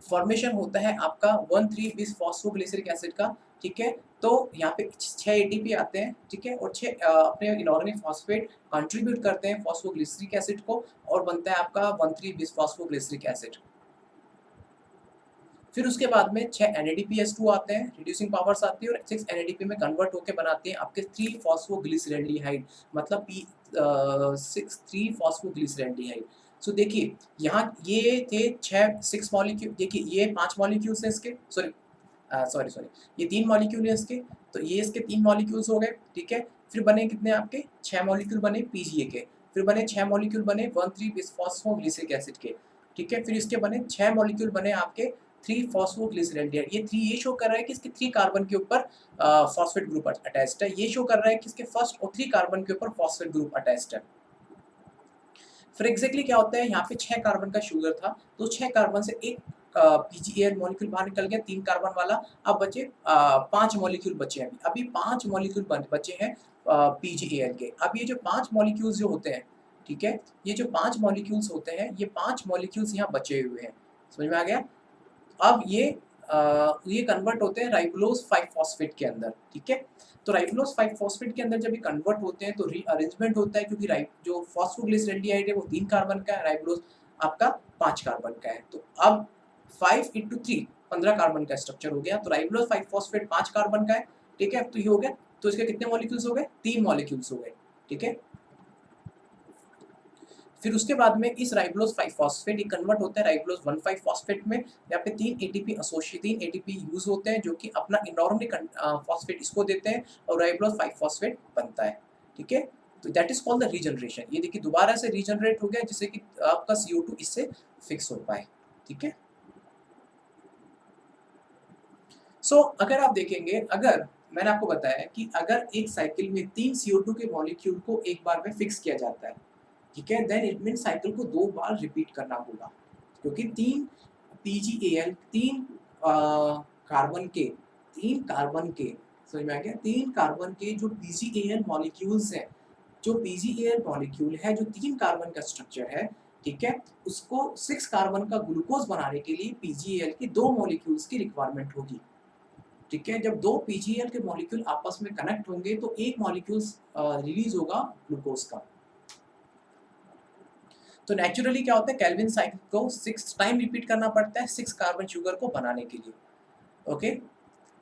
फॉर्मेशन होता है आपका 1,3 बिस फॉस्फोग्लिसरिक एसिड का, ठीक है? तो यहाँ पे 6 एटीपी आते हैं, ठीक है? और 6 अपने इनऑर्गेनिक फॉस्फेट कंट्रीब्यूट करते हैं फॉस्फोग्लिसरिक एसिड को और बनता है आपका 1,3 बिस फॉस्फोग्लिसरिक एसिड। फिर उसके बाद में 6 NADPH2 आते हैं, रिड्यूसिंग पावर्स आती है और 6 NADP में कन्वर्ट होके बनाते हैं आपके 3 फॉस्फोग्लिसरैल्डिहाइड, मतलब 3 फॉस्फोग्लिसरैल्डिहाइड। सो देखिए, यहाँ ये थे 6 मॉलिक्यूल, देखिए ये 5 मॉलिक्यूल्स हैं इसके, सॉरी ये 3 मॉलिक्यूल हैं इसके, तो ये इसके 3 मॉलिक्यूल्स हो गए, ठीक है? फिर बने कितने आपके 6 मॉलिक्यूल बने PGA के, फिर बने 6 मॉलिक्यूल बने 1,3 बिस फॉस्फोग्लिसरिक एसिड के, ठीक है? फिर इसके बने 6 मॉलिक्यूल बने आपके 3 फॉस्फोग्लिसरैल्डिहाइड। ये 3 ये शो कर रहा है कि इसके 3 कार्बन के ऊपर फॉस्फेट ग्रुप अटैच्ड है। ये शो कर रहा है कि इसके फर्स्ट और 3 कार्बन के ऊपर फॉस्फेट ग्रुप अटैच्ड है। फिर एग्जैक्टली क्या होता है, यहाँ पे 6 कार्बन का शुगर था, तो 6 कार्बन से एक PgAl मॉलिक्यूल बाहर निकल गया 3 कार्बन वाला। अब बचे 5 मॉलिक्यूल बचे हैं अभी 5 मॉलिक्यूल बचे हैं PgAl के। अब ये जो 5 मॉलिक्यूल्स जो होते हैं, ठीक है? ये जो 5 मॉलिक्यूल्स होते हैं, ये 5 मॉलिक्यूल्स यहाँ बचे हुए हैं। समझ में आ गया? अब ये ये कन्वर्ट होते हैं राइबोलोज 5 फॉस्फेट के अंदर, ठीक है। तो राइबोलोज 5 फॉस्फेट के अंदर जब ये कन्वर्ट होते हैं तो रीअरेंजमेंट होता है, क्योंकि जो फॉस्फोग्लिसरेल्डिहाइड है वो 3 कार्बन का है, राइबोलोज आपका 5 कार्बन का है। तो अब 5 × 3 15 कार्बन का स्ट्रक्चर हो गया। तो राइबोलोज 5 फॉस्फेट 5 कार्बन का है, ठीक है। तो ये हो गया। तो इसके कितने मॉलिक्यूल्स हो गए? 3 मॉलिक्यूल्स हो गए, ठीक है। फिर उसके बाद में इस राइबोलोज 5 फॉस्फेट ये कन्वर्ट होता है राइबोलोज 1,5 फॉस्फेट में। यहाँ पे 3 एटीपी एसोसिएट 3 एटीपी यूज होते हैं, जो कि अपना इनऑर्गेनिक फॉस्फेट इसको देते हैं और राइबोलोज 5 फॉस्फेट बनता है, ठीक है। तो that is called the regeneration. ये देखिए दोबारा से रीजनरेट हो गया, जिससे कि आपका CO2 इससे फिक्स हो पाए, ठीक है। सो अगर आप देखेंगे, अगर मैंने आपको बताया कि अगर एक साइकिल में 3 CO2 के मॉलिक्यूल को एक बार में फिक्स किया जाता है, ठीक है, देन इट मीन साइकिल को 2 बार रिपीट करना होगा, क्योंकि 3 PgAl 3 कार्बन के 3 कार्बन के समझ में आ गया? 3 कार्बन के जो PgAl मॉलिक्यूल्स हैं, जो PgAl मॉलिक्यूल है जो 3 कार्बन का स्ट्रक्चर है, ठीक है, उसको 6 कार्बन का ग्लूकोज बनाने के लिए PgAl के 2 मॉलिक्यूल्स की रिक्वायरमेंट होगी, ठीक है। जब 2 PgAl के मॉलिक्यूल आपस में कनेक्ट होंगे तो एक मॉलिक्यूल्स रिलीज होगा ग्लूकोज का। तो नेचुरली क्या होता है, केल्विन साइकिल को 6 टाइम रिपीट करना पड़ता है 6 कार्बन शुगर को बनाने के लिए, okay.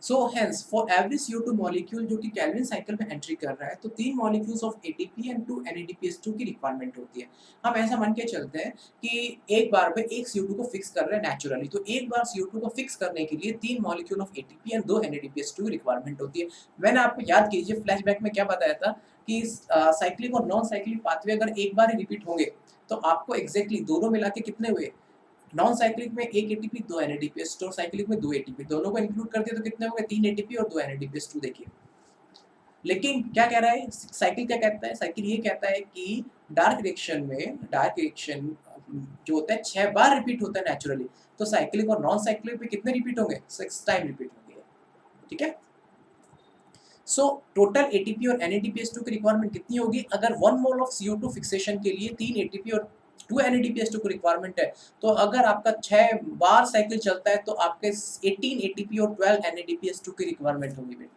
So hence for every CO2 molecule जो कि केल्विन साइकिल में एंट्री कर रहा है, तो 3 molecules of ATP and 2 NADPH2 की रिक्वायरमेंट होती है। हम ऐसा मान के चलते हैं कि एक बार में एक CO2 को फिक्स कर रहे हैं नेचुरली, तो एक बार CO2 को फिक्स करने के लिए 3 molecule of ATP and 2 NADPH2 की रिक्वायरमेंट होती है। मैंने आपको याद कीजिए फ्लैशबैक में क्या बताया था कि साइक्लिक और नॉन साइक्लिक पाथवे अगर एक बार ही रिपीट होंगे, तो आपको एग्जैक्टली दोनों मिला के कितने हुए? नॉन साइक्लिक में 1 एटीपी 2 NADPH2 और साइक्लिक में 2 एटीपी, दोनों को इंक्लूड करते तो कितने हो गए? 3 एटीपी और 2 NADPH2 देखिए। लेकिन क्या कह रहा है साइकिल? क्या कहता है साइकिल? ये कहता है कि डार्क रिएक्शन जो होता है 6 बार रिपीट होता है नेचुरली, तो साइक्लिक और नॉन साइक्लिक में कितने रिपीट होंगे? 6 टाइम रिपीट होंगे, ठीक है। सो टोटल एटीपी और NADPH2 की रिक्वायरमेंट कितनी होगी? अगर 1 मोल ऑफ CO2 फिक्सेशन के लिए 3 एटीपी और 2 NADPH2 की रिक्वायरमेंट है, तो अगर आपका 6 बार साइकिल चलता है तो आपके 18 एटीपी और 12 NADPH2 की रिक्वायरमेंट होगी बेटा।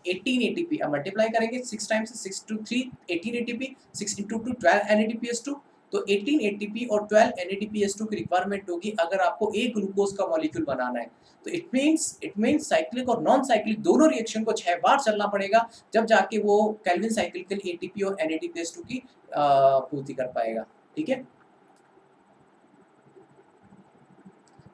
18 एटीपी, अब मल्टीप्लाई करेंगे 6 टाइम्स से 6 to 3 18 एटीपी, 6 into 2 12 NADPH2, तो 18 एटीपी और 12 NADPH2 की रिक्वायरमेंट होगी अगर आपको एक ग्लूकोज का मॉलिक्यूल बनाना है। तो इट मींस साइक्लिक और नॉन साइक्लिक दोनों रिएक्शन को 6 बार चलना पड़ेगा, जब जाके वो केल्विन साइकिल के लिए एटीपी और NADPH2 की पूर्ति कर पाएगा, ठीक है।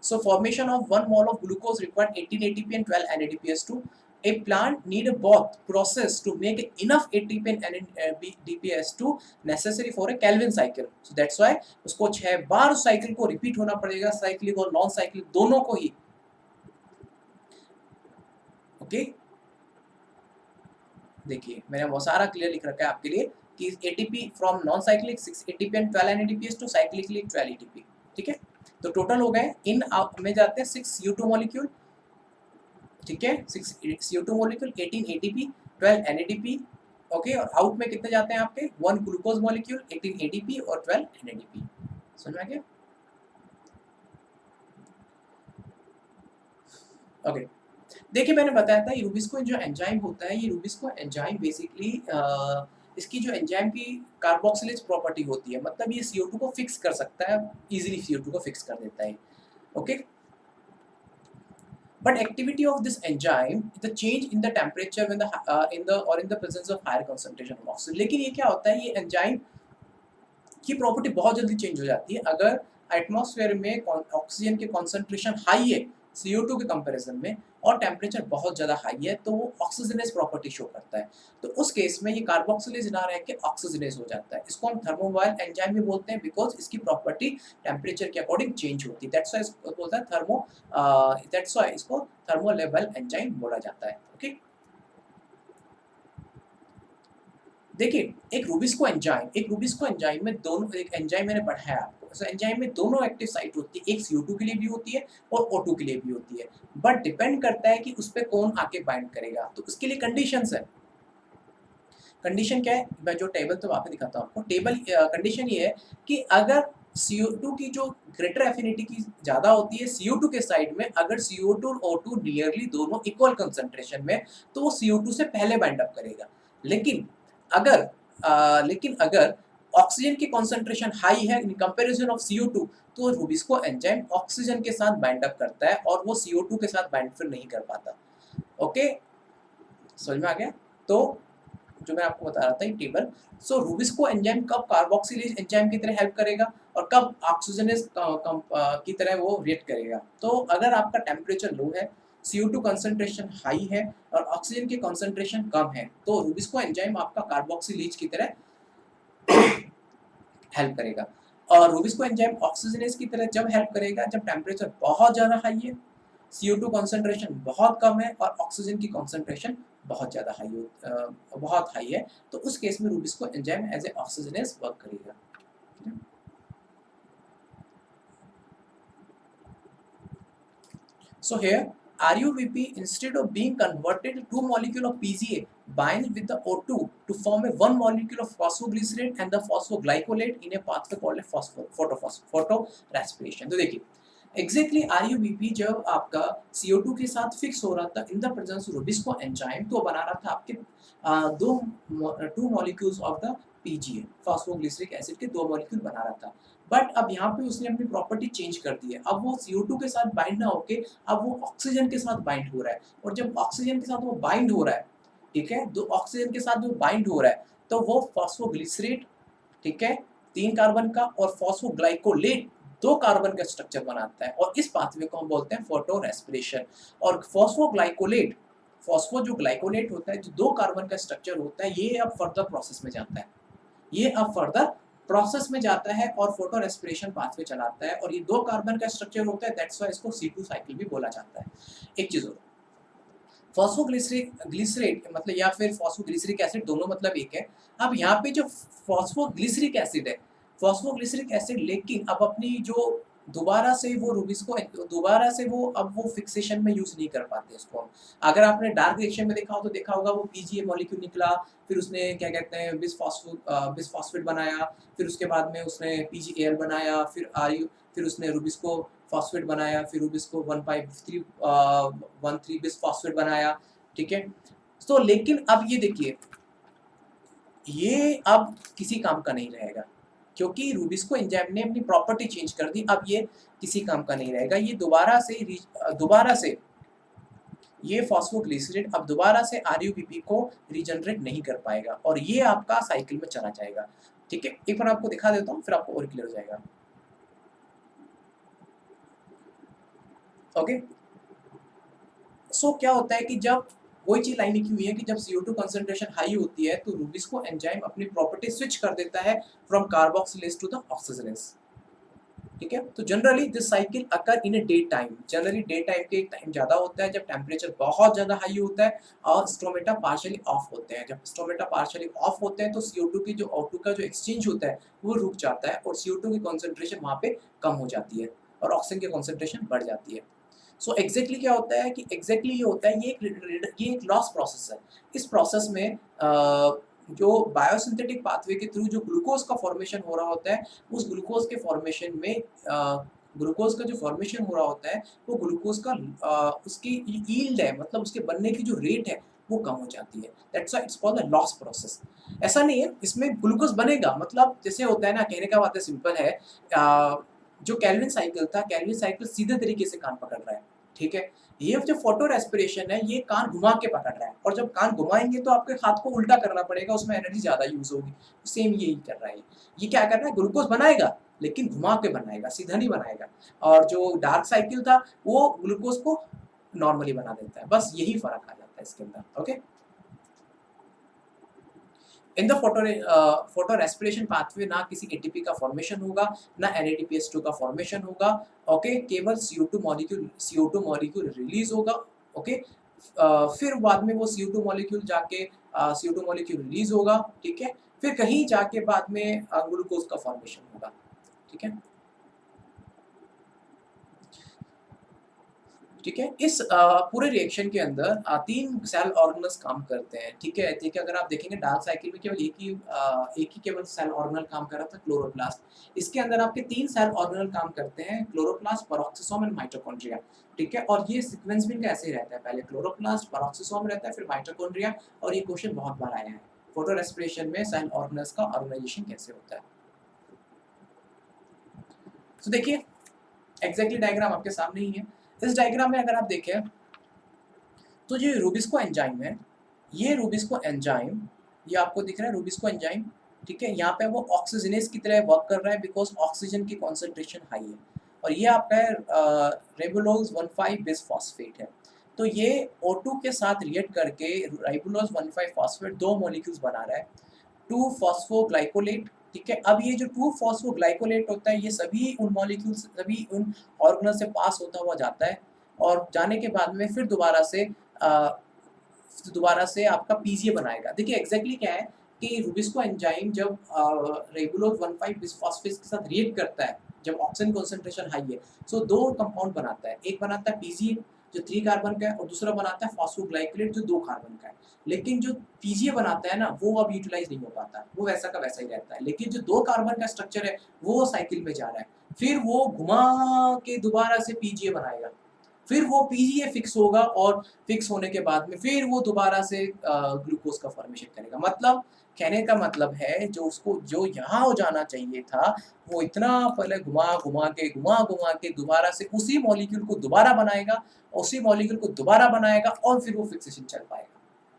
So formation of 1 mole of glucose required 18 ATP and 12 NADPH2. A plant need a both process to make enough ATP and NADPH2 necessary for a Kelvin cycle. So that's why उसको 6 बार उस cycle को repeat होना पड़ेगा, cyclic और non cyclic दोनों को ही, okay. देखिए मैंने वो सारा क्लियर लिख रखा है आपके लिए कि ATP from non cyclic 6 ATP and 12 NADPH2, cyclically 12 ATP, ठीक है। तो टोटल हो गए इन में जाते हैं 6 CO2 मॉलिक्यूल, ठीक है, 6 CO2 molecule, 18 ATP, 12 NADP, okay. और आउट में कितने जाते हैं आपके? 1 ग्लूकोज मॉलिक्यूल, 18 ADP और 12 NADP। समझ में आ गया? ओके। देखिए मैंने बताया था ये रूबिस्को जो एंजाइम होता है, ये रूबिस्को एंजाइम बेसिकली इसकी जो एंजाइम की कार्बोक्सिलेज प्रॉपर्टी होती है, मतलब ये CO2 को फिक्स कर सकता है, इजीली CO2 को फिक्स कर देता है, okay. But activity of this enzyme, the change in the temperature when in the presence of higher concentration of oxygen. लेकिन ये क्या होता है, ये एंजाइम की प्रॉपर्टी बहुत जल्दी चेंज हो जाती है अगर एटमॉस्फेयर में ऑक्सीजन के कॉन्सेंट्रेशन हाई है CO2 के कंपैरिजन में और टेम्परेचर बहुत ज़्यादा हाई है, तो वो ऑक्सीजनेस प्रॉपर्टी शो करता है। तो उस केस में ये कार्बोक्सिलेज ना रह के ऑक्सीजनेस हो जाता है। इसको हम थर्मोवाइल एंजाइम भी बोलते हैं, बिकॉज इसकी प्रॉपर्टी टेम्परेचर के अकॉर्डिंग चेंज होती है। दैट्स व्हाई इसको बोलता है दैट्स व्हाई इसको थर्मोलेबल एंजाइम बोला जाता है, ओके। देखिए एक रूबिस्को एंजाइम में दोनों, एक एंजाइम मैंने पढ़ाया आपको, इस एंजाइम में दोनों एक्टिव साइट होती है, एक CO2 के लिए भी होती है और O2 के लिए भी होती है, बट डिपेंड करता है कि उस पे कौन आके बाइंड करेगा। तो उसके लिए कंडीशंस है। कंडीशन क्या है, मैं जो टेबल तो वहाँ पे दिखाता हूँ आपको। टेबल कंडीशन ये है कि अगर CO2 की जो ग्रेटर एफिनिटी की ज़्यादा होती है CO2 के साइड में, अगर CO2 और O2 नियरली दोनों इक्वल कंसंट्रेशन में, तो वो CO2 से पहले बाइंड अप करेगा। लेकिन अगर लेकिन अगर ऑक्सीजन की कंसंट्रेशन हाई है इन कंपैरिजन ऑफ CO2, तो रूबिस्को एंजाइम ऑक्सीजन के साथ बाइंड अप करता है और वो CO2 के साथ बाइंड फिर नहीं कर पाता। ओके, समझ में आ गया? तो जो मैं आपको बता रहा था ये टेबल, सो रूबिस्को एंजाइम कब कार्बोक्सिलेज एंजाइम की तरह हेल्प करेगा और कब ऑक्सीजनेज की तरह वो रिएक्ट करेगा। तो अगर आपका टेम्परेचर लो है, CO2 कंसंट्रेशन हाई है और ऑक्सीजन की कंसंट्रेशन कम है, तो रूबिस्को एंजाइम आपका कार्बोक्सिलेज की तरह हेल्प करेगा। और रूबिस्को एंजाइम ऑक्सीजनेज की तरह जब हेल्प करेगा जब टेम्परेचर बहुत ज़्यादा हाई है, CO2 कंसंट्रेशन बहुत कम है और ऑक्सीजन की कंसंट्रेशन बहुत ज़्यादा बहुत हाई है, तो उस केस में rubisco enzyme as a oxygenase work करेगा। So here RUBP, instead of being converted to 2 molecule of PGA, binds with the O2 to form a 1 molecule of phosphoglycerate and the phosphoglycolate in a pathway called a photorespiration। तो देखिए exactly RUBP जब आपका CO2 के साथ fix हो रहा था in the presence of rubisco enzyme, तो बना रहा था आपके two molecules of the PGA, phosphoglyceric acid के दो मॉलिक्यूल बना रहा था। बट अब यहाँ पे उसने अपनी प्रॉपर्टी चेंज कर दी है। अब वो CO2 के साथ बाइंड ना होके अब वो ऑक्सीजन के साथ बाइंड हो रहा है, और जब ऑक्सीजन के साथ वो बाइंड हो रहा है, ठीक है, तो ऑक्सीजन के साथ जो बाइंड हो रहा है तो वो फॉस्फोग्लिसरेट, ठीक है, 3 कार्बन का, और फॉस्फोग्लाइकोलेट 2 कार्बन का स्ट्रक्चर बनाता है, और इस पाथवे को हम बोलते हैं फोटो रेस्पिरेशन। और फॉस्फोग्लाइकोलेट, फॉस्फो जो ग्लाइकोलेट होता है, जो 2 कार्बन का स्ट्रक्चर होता है, ये अब फर्दर प्रोसेस में जाता है, ये अब फर्दर प्रोसेस में जाता है और फोटो रेस्पिरेशन पाथवे चलाता है, और ये 2 कार्बन का स्ट्रक्चर होता है, दैट्स व्हाई इसको C2 साइकिल भी बोला जाता है। एक चीज और, फॉस्फोग्लिसरेट ग्लिसरेट मतलब या फिर फॉस्फोग्लिसरिक एसिड, दोनों मतलब एक है। अब यहाँ पे जो फॉस्फोग्लिसरिक एसिड है, फॉस्फोग्लिसरिक एसिड, लेकिन अब अपनी जो दोबारा से वो रूबिस्को दोबारा से वो अब वो फिक्सेशन में यूज नहीं कर पाते इसको हम। अगर आपने डार्क रिएक्शन में देखा हो तो देखा होगा वो PGA मॉलिक्यूल निकला, फिर उसने क्या कहते हैं बिसफॉस्फेट बनाया, फिर उसके बाद में उसने PgAl बनाया, फिर उसने रूबिस्को फॉस्फेट बनाया, फिर रूबिस्को 1,5,3 बिसफॉस्फेट बनाया, ठीक है। तो लेकिन अब ये देखिए, ये अब किसी काम का नहीं रहेगा, क्योंकि रूबिस्को एंजाइम ने अपनी प्रॉपर्टी चेंज कर दी। अब ये किसी काम का नहीं रहेगा, ये दोबारा से ये फॉस्फोग्लिसरेट अब दोबारा से RUBP को रीजनरेट नहीं कर पाएगा, और ये आपका साइकिल में चला जाएगा, ठीक है। एक बार आपको दिखा देता हूँ, फिर आपको और क्लियर हो जाएगा। ओके, सो क्या होता है कि जब वही चीज लाइन लिखी हुई है कि जब CO2 कंसंट्रेशन हाई होती है, तो रूबिस्को एंजाइम अपनी प्रॉपर्टी स्विच कर देता है from carboxylase to the oxygenase, ठीक है। तो generally this cycle occur in a day time, generally day time के टाइम ज्यादा होता है जब टेम्परेचर बहुत ज्यादा हाई होता है और स्टोमेटा पार्शियली ऑफ होते हैं। जब स्टोमेटा पार्शियली ऑफ होते हैं तो CO2 की जो O2 का जो एक्सचेंज होता है वो रुक जाता है, और CO2 की कॉन्सेंट्रेशन वहाँ पे कम हो जाती है और ऑक्सीजन की कॉन्सेंट्रेशन बढ़ जाती है। सो एग्जैक्टली क्या होता है कि एग्जैक्टली ये होता है, ये एक लॉस प्रोसेस है। इस प्रोसेस में जो बायोसिंथेटिक पाथवे के थ्रू जो ग्लूकोज का फॉर्मेशन हो रहा होता है, उस ग्लूकोज के फॉर्मेशन में ग्लूकोज का जो फॉर्मेशन हो रहा होता है, वो ग्लूकोज का उसकी यील्ड है, मतलब उसके बनने की जो रेट है वो कम हो जाती है। That's why it's called the loss process. ऐसा नहीं है, इसमें ग्लूकोज बनेगा, मतलब जैसे होता है ना, कहने का बात है, सिंपल है। जो कैल्विन साइकिल था, कैल्विन साइकिल सीधे तरीके से कान पकड़ रहा है, ठीक है। ये जो फोटो रेस्पिरेशन है, ये कान घुमा के पकड़ रहा है, और जब कान घुमाएंगे तो आपके हाथ को उल्टा करना पड़ेगा, उसमें एनर्जी ज्यादा यूज होगी। सेम यही कर रहा है, ये क्या कर रहा है, ग्लूकोज बनाएगा लेकिन घुमा के बनाएगा, सीधा नहीं बनाएगा। और जो डार्क साइकिल था वो ग्लूकोज को नॉर्मली बना देता है, बस यही फर्क आ जाता है इसके अंदर। Okay, in the photo respiration pathway ना किसी एटीपी का फॉर्मेशन होगा, ना NADPH2 का फॉर्मेशन होगा। ओके, केवल CO2 मॉलिक्यूल रिलीज होगा। ओके, फिर बाद में वो CO2 मॉलिक्यूल जाके CO2 मॉलिक्यूल रिलीज होगा, ठीक है। फिर कहीं जाके बाद में ग्लूकोज का फॉर्मेशन होगा, ठीक है। ठीक है। इस पूरे रिएक्शन के अंदर 3 सेल ऑर्गेनल्स काम करते हैं, ठीक है। देखिए अगर आप देखेंगे डार्क साइकिल में केवल एक ही केवल सेल ऑर्गेनल काम कर रहा था, क्लोरोप्लास्ट। इसके अंदर आपके 3 सेल ऑर्गेनल काम करते हैं, क्लोरोप्लास्ट, पेरोक्सिसोम एंड माइटोकॉन्ड्रिया, ठीक है। और ये सीक्वेंस भी इनका ऐसे ही रहता है, पहले क्लोरोप्लास्ट, पेरोक्सिसोम रहता है, फिर माइटोकॉन्ड्रिया। और ये क्वेश्चन बहुत बार आया है, फोटो रेस्पिरेशन में सेल ऑर्गेनल्स का ऑर्गेनाइजेशन कैसे होता है। तो देखिए एग्जैक्टली डायग्राम आपके सामने ही है। इस डायग्राम में अगर आप देखें तो जो रूबिस्को एंजाइम है, ये रूबिस्को एंजाइम, ये आपको दिख रहा है रूबिस्को एंजाइम, ठीक है। यहाँ पे वो ऑक्सीजनेज की तरह वर्क कर रहा है बिकॉज ऑक्सीजन की कॉन्सेंट्रेशन हाई है। और ये आपका है रेबुलोज 1,5 बिसफॉस्फेट है। तो ये O2 के साथ रिएक्ट करके राइबुलोज 1,5 फॉस्फेट 2 मॉलिक्यूल्स बना रहा है, 2 फॉस्फोग्लाइकोलेट, ठीक है। अब ये जो 2 फॉस्फोग्लाइकोलेट होता है, ये सभी उन मॉलिक्यूल्स, सभी उन ऑर्गेनल से पास होता हुआ जाता है और जाने के बाद में फिर दोबारा से आपका पीजीए बनाएगा। देखिए एग्जैक्टली क्या है कि रूबिस्को एंजाइम जब रेगुलोज 1,5 बिसफॉस्फेट के साथ रिएक्ट करता है, जब ऑक्सीजन कंसंट्रेशन हाई है, सो 2 कंपाउंड बनाता है। एक बनाता है पीजीए जो 3 कार्बन का है और दूसरा बनाता है फॉस्फोग्लाइकोलेट जो 2 कार्बन का है। लेकिन जो पीजीए बनाता है ना, वो अब यूटिलाइज नहीं हो पाता, वो वैसा का वैसा ही रहता है। लेकिन जो 2 कार्बन का स्ट्रक्चर है, वो साइकिल में जा रहा है। फिर वो घुमा के दोबारा से पीजीए बनाएगा, फिर वो पीजीए फिक्स होगा और फिक्स होने के बाद में फिर वो दोबारा से ग्लूकोज का फॉर्मेशन करेगा। मतलब कहने का मतलब है जो यहाँ हो जाना चाहिए था, वो इतना पहले घुमा के दोबारा से उसी मॉलिक्यूल को दोबारा बनाएगा, उसी मॉलिक्यूल को दोबारा बनाएगा और फिर वो फिक्सेशन चल पाएगा।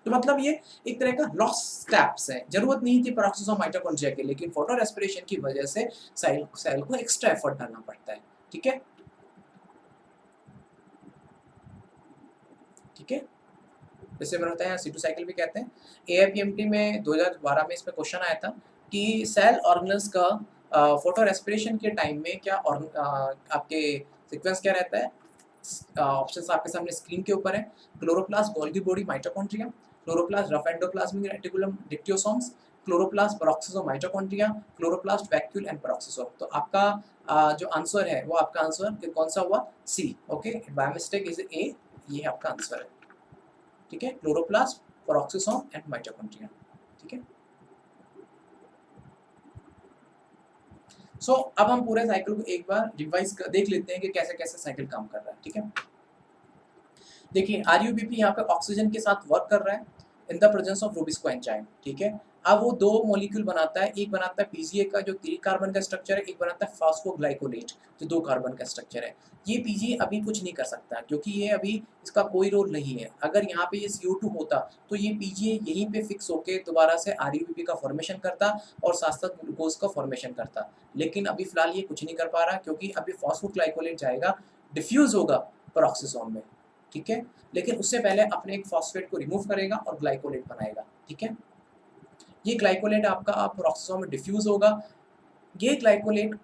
तो मतलब ये एक तरह का लॉस्ट स्टेप्स है। जरूरत नहीं थी पेरोक्सिसोम माइटोकॉन्ड्रिया की, लेकिन फोटो रेस्पिरेशन की वजह से सेल को एक्स्ट्रा एफर्ट डालना पड़ता है, ठीक है। ठीक है, जैसे मैंने बताया C2 साइकिल भी कहते हैं। AIPMT में 2012 में इस पे क्वेश्चन आया था कि सेल ऑर्गेनल्स का फोटो रेस्पिरेशन के टाइम में क्या आपके सीक्वेंस क्या रहता है। ऑप्शंस आपके सामने स्क्रीन के ऊपर है। Chloroplast, Golgi body, mitochondria. Chloroplast, rough endoplasmic reticulum, dictyosomes. Chloroplast, peroxisome, mitochondria. Chloroplast, vacuole and peroxisome. तो आपका जो आंसर है वो आपका आंसर कौन सा हुआ, C. Okay, by mistake is A, ये आपका आंसर है, ठीक है। क्लोरोप्लास्ट, पेरोक्सिसोम एंड माइटोकॉन्ड्रिया, ठीक है। सो अब हम पूरे साइकिल को एक बार रिवाइज कर देख लेते हैं कि कैसे कैसे साइकिल काम कर रहा है, ठीक है। देखिए आरयूबीपी यहाँ पे ऑक्सीजन के साथ वर्क कर रहा है in the presence of rubisco enzyme, ठीक है। अब वो 2 मॉलिक्यूल बनाता है, एक बनाता है पीजीए का जो 3 कार्बन का स्ट्रक्चर है, एक बनाता है फॉस्फोग्लाइकोलेट जो 2 कार्बन का स्ट्रक्चर है। ये पीजीए अभी कुछ नहीं कर सकता क्योंकि ये अभी इसका कोई रोल नहीं है। अगर यहाँ पे ये CO2 होता तो ये पीजीए यहीं पे फिक्स होके दोबारा से आरयूबीपी का फॉर्मेशन करता और साथ-साथ ग्लूकोज का फॉर्मेशन करता। लेकिन अभी फिलहाल ये कुछ नहीं कर पा रहा क्योंकि अभी फॉस्फोग्लाइकोलेट जाएगा, डिफ्यूज़ होगा पेरोक्सिसोम में, ठीक है। लेकिन उससे पहले अपने एक फॉस्फेट को रिमूव करेगा और ग्लाइकोलेट बनाएगा, ठीक है। ये ग्लाइकोलेट आपका पेरोक्सिसोम में डिफ्यूज होगा। ये glycolate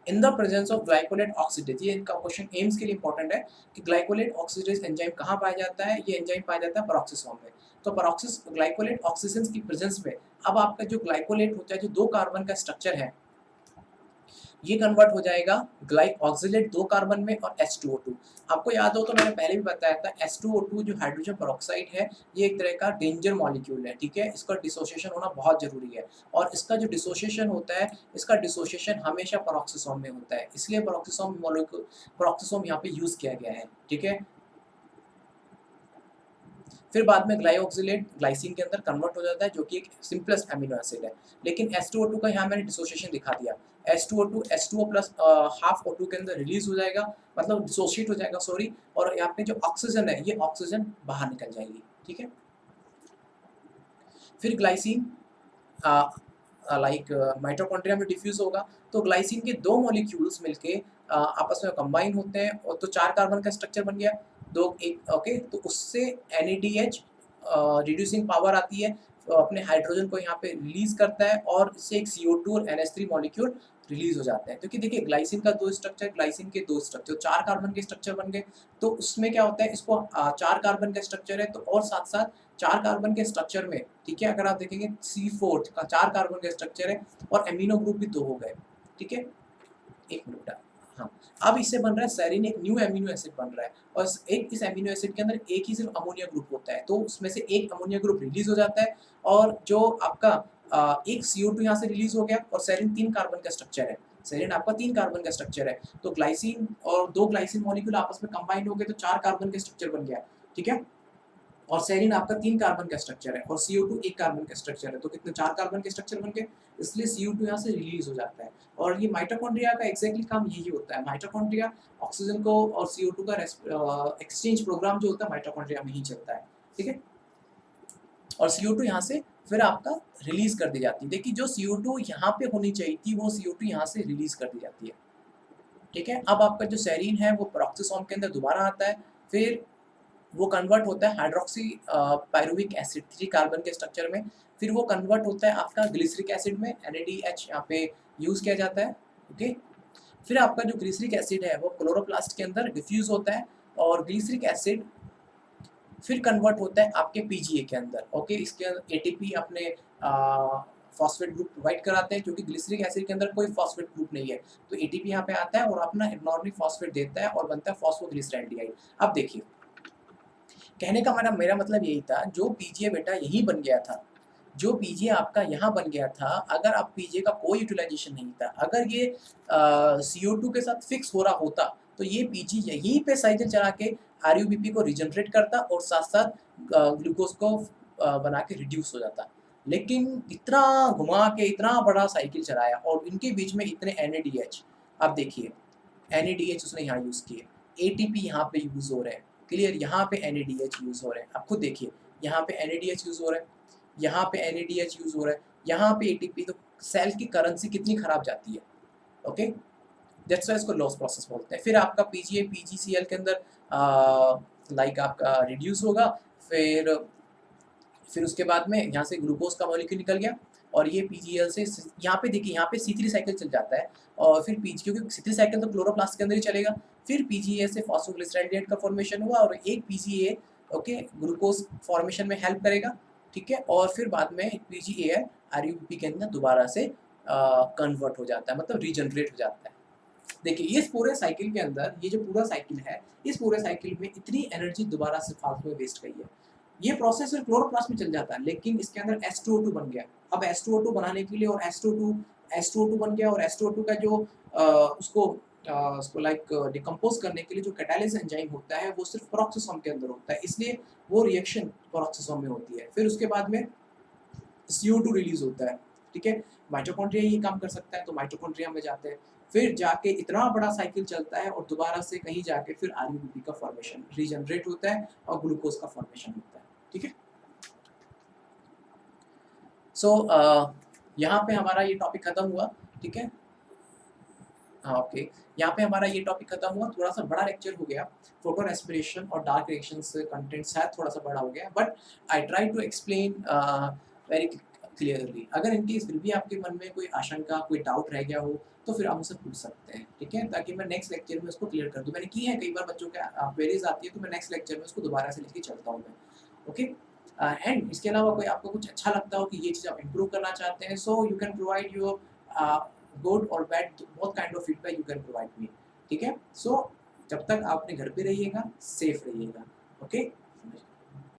in the presence of glycolate oxidase, ये इनका क्वेश्चन एम्स के लिए इंपॉर्टेंट है कि ग्लाइकोलेट ऑक्सीडेज एंजाइम कहाँ पाया जाता है। ये एंजाइम पाया जाता है पेरोक्सिसोम में। तो पेरोक्सिस ग्लाइकोलेट ऑक्सीजन की प्रेजेंस में अब आपका जो ग्लाइकोलेट होता है, जो 2 कार्बन का स्ट्रक्चर है, ये कन्वर्ट हो जाएगा ऑक्सीलेट 2 कार्बन में और H2O2। आपको याद हो तो मैंने पहले भी बताया था H2O2 जो हाइड्रोजन पेरोक्साइड है, ये एक तरह का डेंजर मॉलिक्यूल है, ठीक है। इसका डिसोसिएशन होना बहुत ज़रूरी है और इसका जो डिसोसिएशन होता है, इसका डिसोसिएशन हमेशा पेरोक्सिसोम में होता है। इसलिए पेरोक्सिसोम यहाँ पे यूज़ किया गया है, ठीक है। फिर बाद में ग्लाइऑक्सिलेट ग्लाइसिन के अंदर कन्वर्ट हो जाता है जो कि एक सिंपलेस्ट अमीनो एसिड है। लेकिन H2O2 का यहाँ मैंने डिसोसिएशन दिखा दिया। H2O2 H2O plus half O2 के अंदर रिलीज हो जाएगा, मतलब डिसोशिएट हो जाएगा, सॉरी। और यहाँ पे जो ऑक्सीजन है, ये ऑक्सीजन बाहर निकल जाएगी, ठीक है। फिर ग्लाइसिन लाइक माइटोकॉन्ड्रिया में डिफ्यूज होगा तो ग्लाइसिन के 2 मॉलिक्यूल्स मिलके आपस में कंबाइन होते हैं और तो 4 कार्बन का स्ट्रक्चर बन गया। दो एक ओके, तो उससे NADH रिड्यूसिंग पावर आती है, तो अपने हाइड्रोजन को यहाँ पे रिलीज करता है और इससे एक CO2 और NH3 मॉलिक्यूल रिलीज हो जाते हैं। क्योंकि देखिए ग्लाइसिन का 2 स्ट्रक्चर, ग्लाइसिन के 2 स्ट्रक्चर, 4 कार्बन के स्ट्रक्चर बन गए। तो उसमें क्या होता है, इसको 4 कार्बन का स्ट्रक्चर है तो और साथ-साथ 4 कार्बन के स्ट्रक्चर में, ठीक है, अगर आप देखेंगे C4 का 4 कार्बन का स्ट्रक्चर है और एमिनो ग्रुप भी 2 हो गए, ठीक है। 1 मिनट हाँ, अब इससे बन रहा है सेरीन, एक न्यू अमीनो एसिड बन रहा है और इस अमीनो एसिड के अंदर एक ही सिर्फ अमोनिया ग्रुप होता है, तो उसमें से एक अमोनिया ग्रुप रिलीज़ हो जाता है और जो आपका एक CO2 यहाँ से रिलीज़ हो गया और सेरीन 3 कार्बन का स्ट्रक्चर है। सेरीन आपका 3 कार्बन का स्ट्रक्चर है, तो ग्लाइसिन और 2 ग्लाइसिन मॉलिक्यूल आपस में कंबाइन हो गए तो 4 कार्बन का स्ट्रक्चर बन गया, ठीक है? और सेरीन आपका 3 कार्बन का स्ट्रक्चर है और CO2 1 कार्बन का स्ट्रक्चर है, तो कितने 4 कार्बन के स्ट्रक्चर बन गए, इसलिए CO2 यहाँ से रिलीज़ हो जाता है और ये माइटोकॉन्ड्रिया का एग्ज़ैक्टली काम यही होता है। माइटोकॉन्ड्रिया ऑक्सीजन को और CO2 का एक्सचेंज प्रोग्राम जो होता है माइटोकॉन्ड्रिया में ही चलता है, ठीक है? और CO2 यहाँ से फिर आपका रिलीज़ कर दी जाती है। देखिए जो CO2 यहाँ पे होनी चाहिए थी, वो CO2 यहाँ से रिलीज़ कर दी जाती है, ठीक है? अब आपका जो सेरीन है वो पेरोक्सिसोम के अंदर दोबारा आता है, फिर वो कन्वर्ट होता है हाइड्रोक्सी पायरुविक एसिड 3 कार्बन के स्ट्रक्चर में, फिर वो कन्वर्ट होता है आपका ग्लिसरिक एसिड में, NADH यहाँ पे यूज़ किया जाता है, ओके? फिर आपका जो ग्लिसरिक एसिड है वो क्लोरोप्लास्ट के अंदर डिफ्यूज़ होता है और ग्लिसरिक एसिड फिर कन्वर्ट होता है आपके PGA के अंदर, ओके? इसके अंदर ATP अपने फॉस्फेट ग्रुप प्रोवाइड कराते हैं क्योंकि ग्लिसरिक एसिड के अंदर कोई फॉस्फेट ग्रुप नहीं है, तो ATP यहाँ पे आता है और अपना एब्नॉर्मली फॉस्फेट देता है और बनता है फॉस्फोग्लिसरैल्डिहाइड। अब देखिए कहने का मेरा मतलब यही था, जो पीजीए बेटा यहीं बन गया था, जो पीजीए आपका यहाँ बन गया था, अगर आप पीजीए का कोई यूटिलाइजेशन नहीं था, अगर ये CO2 के साथ फिक्स हो रहा होता, तो ये पीजी यहीं पे साइकिल चला के RUBP को रिजनरेट करता और साथ-साथ ग्लूकोज को बना के रिड्यूस हो जाता। लेकिन इतना घुमा के इतना बड़ा साइकिल चलाया और इनके बीच में इतने NADH, आप देखिए NADH उसने यहाँ यूज़ किए, ATP यहाँ पे यूज़ हो रहे हैं, क्लियर? यहाँ पे NADH यूज़ हो रहे हैं, आप खुद देखिए, यहाँ पे NADH यूज़ हो रहा है, यहाँ पे NADH यूज़ हो रहा है, यहाँ पे ATP, तो सेल की करेंसी कितनी खराब जाती है, ओके? दैट्स व्हाई इसको लॉस प्रोसेस बोलते हैं। फिर आपका PGA, PGCl के अंदर लाइक आपका रिड्यूस होगा, फिर उसके बाद में यहाँ से ग्लूकोज का मॉलिक्यूल निकल गया और ये PGL से यहाँ पे देखिए, यहाँ पे C3 साइकिल चल जाता है और फिर क्योंकि C3 साइकिल तो क्लोरोप्लास्ट के अंदर ही चलेगा, फिर PGA से फॉस्फोग्लिसराइड का फॉर्मेशन हुआ और एक PGA ओके ग्लूकोज फॉर्मेशन में हेल्प करेगा, ठीक है? और फिर बाद में PGAL RUBP के अंदर दोबारा से कन्वर्ट हो जाता है, मतलब रीजनरेट हो जाता है। देखिए इस पूरे साइकिल के अंदर, ये जो पूरा साइकिल है, इस पूरे साइकिल में इतनी एनर्जी दोबारा से फालतू में वेस्ट गई है। ये प्रोसेस सिर्फ क्लोरोप्लास्ट में चल जाता है, लेकिन इसके अंदर H2O2 बन गया। अब H2O2 बनाने के लिए और H2O2 बन गया और H2O2 का जो उसको लाइक डिकम्पोज करने के लिए जो कैटालिस एंजाइम होता है, वो सिर्फ पेरोक्सोसोम के अंदर होता है, इसलिए वो रिएक्शन पेरोक्सोसोम में होती है। फिर उसके बाद में CO2 रिलीज होता है, ठीक है? माइटोकॉन्ड्रिया ये काम कर सकता है, तो माइटोकॉन्ड्रिया में जाते हैं, फिर जाके इतना बड़ा साइकिल चलता है और दोबारा से कहीं जाके फिर RUBP का फॉर्मेशन रीजनरेट होता है और ग्लूकोज का फॉर्मेशन होता है, ठीक है? सो यहाँ पे हमारा ये टॉपिक खत्म हुआ, ठीक है? हाँ, ओके। यहाँ पे हमारा ये टॉपिक खत्म हुआ, थोड़ा-सा बड़ा लेक्चर हो गया। फोटो रेस्पिरेशन और डार्क रिएक्शंस कंटेंट शायद थोड़ा-सा बड़ा हो गया, but I try to explain very clearly. अगर इन केस फिर भी आपके मन में कोई आशंका, कोई डाउट रह गया हो, तो फिर आप मुझसे पूछ सकते हैं, ठीक है? ताकि मैं नेक्स्ट लेक्चर में उसको क्लियर कर दूँ। मैंने की है कई बार, बच्चों के क्वेरीज़ आती है, तो मैं नेक्स्ट लेक्चर में उसको दोबारा से लेके चलता हूँ मैं, ओके? एंड इसके अलावा कोई आपको कुछ अच्छा लगता हो कि ये चीज़ आप इम्प्रूव करना चाहते हैं, so you can provide your good और bad, both kind of feedback you can provide me, ठीक है? सो जब तक आप अपने घर पे रहिएगा, सेफ रहिएगा, ओके?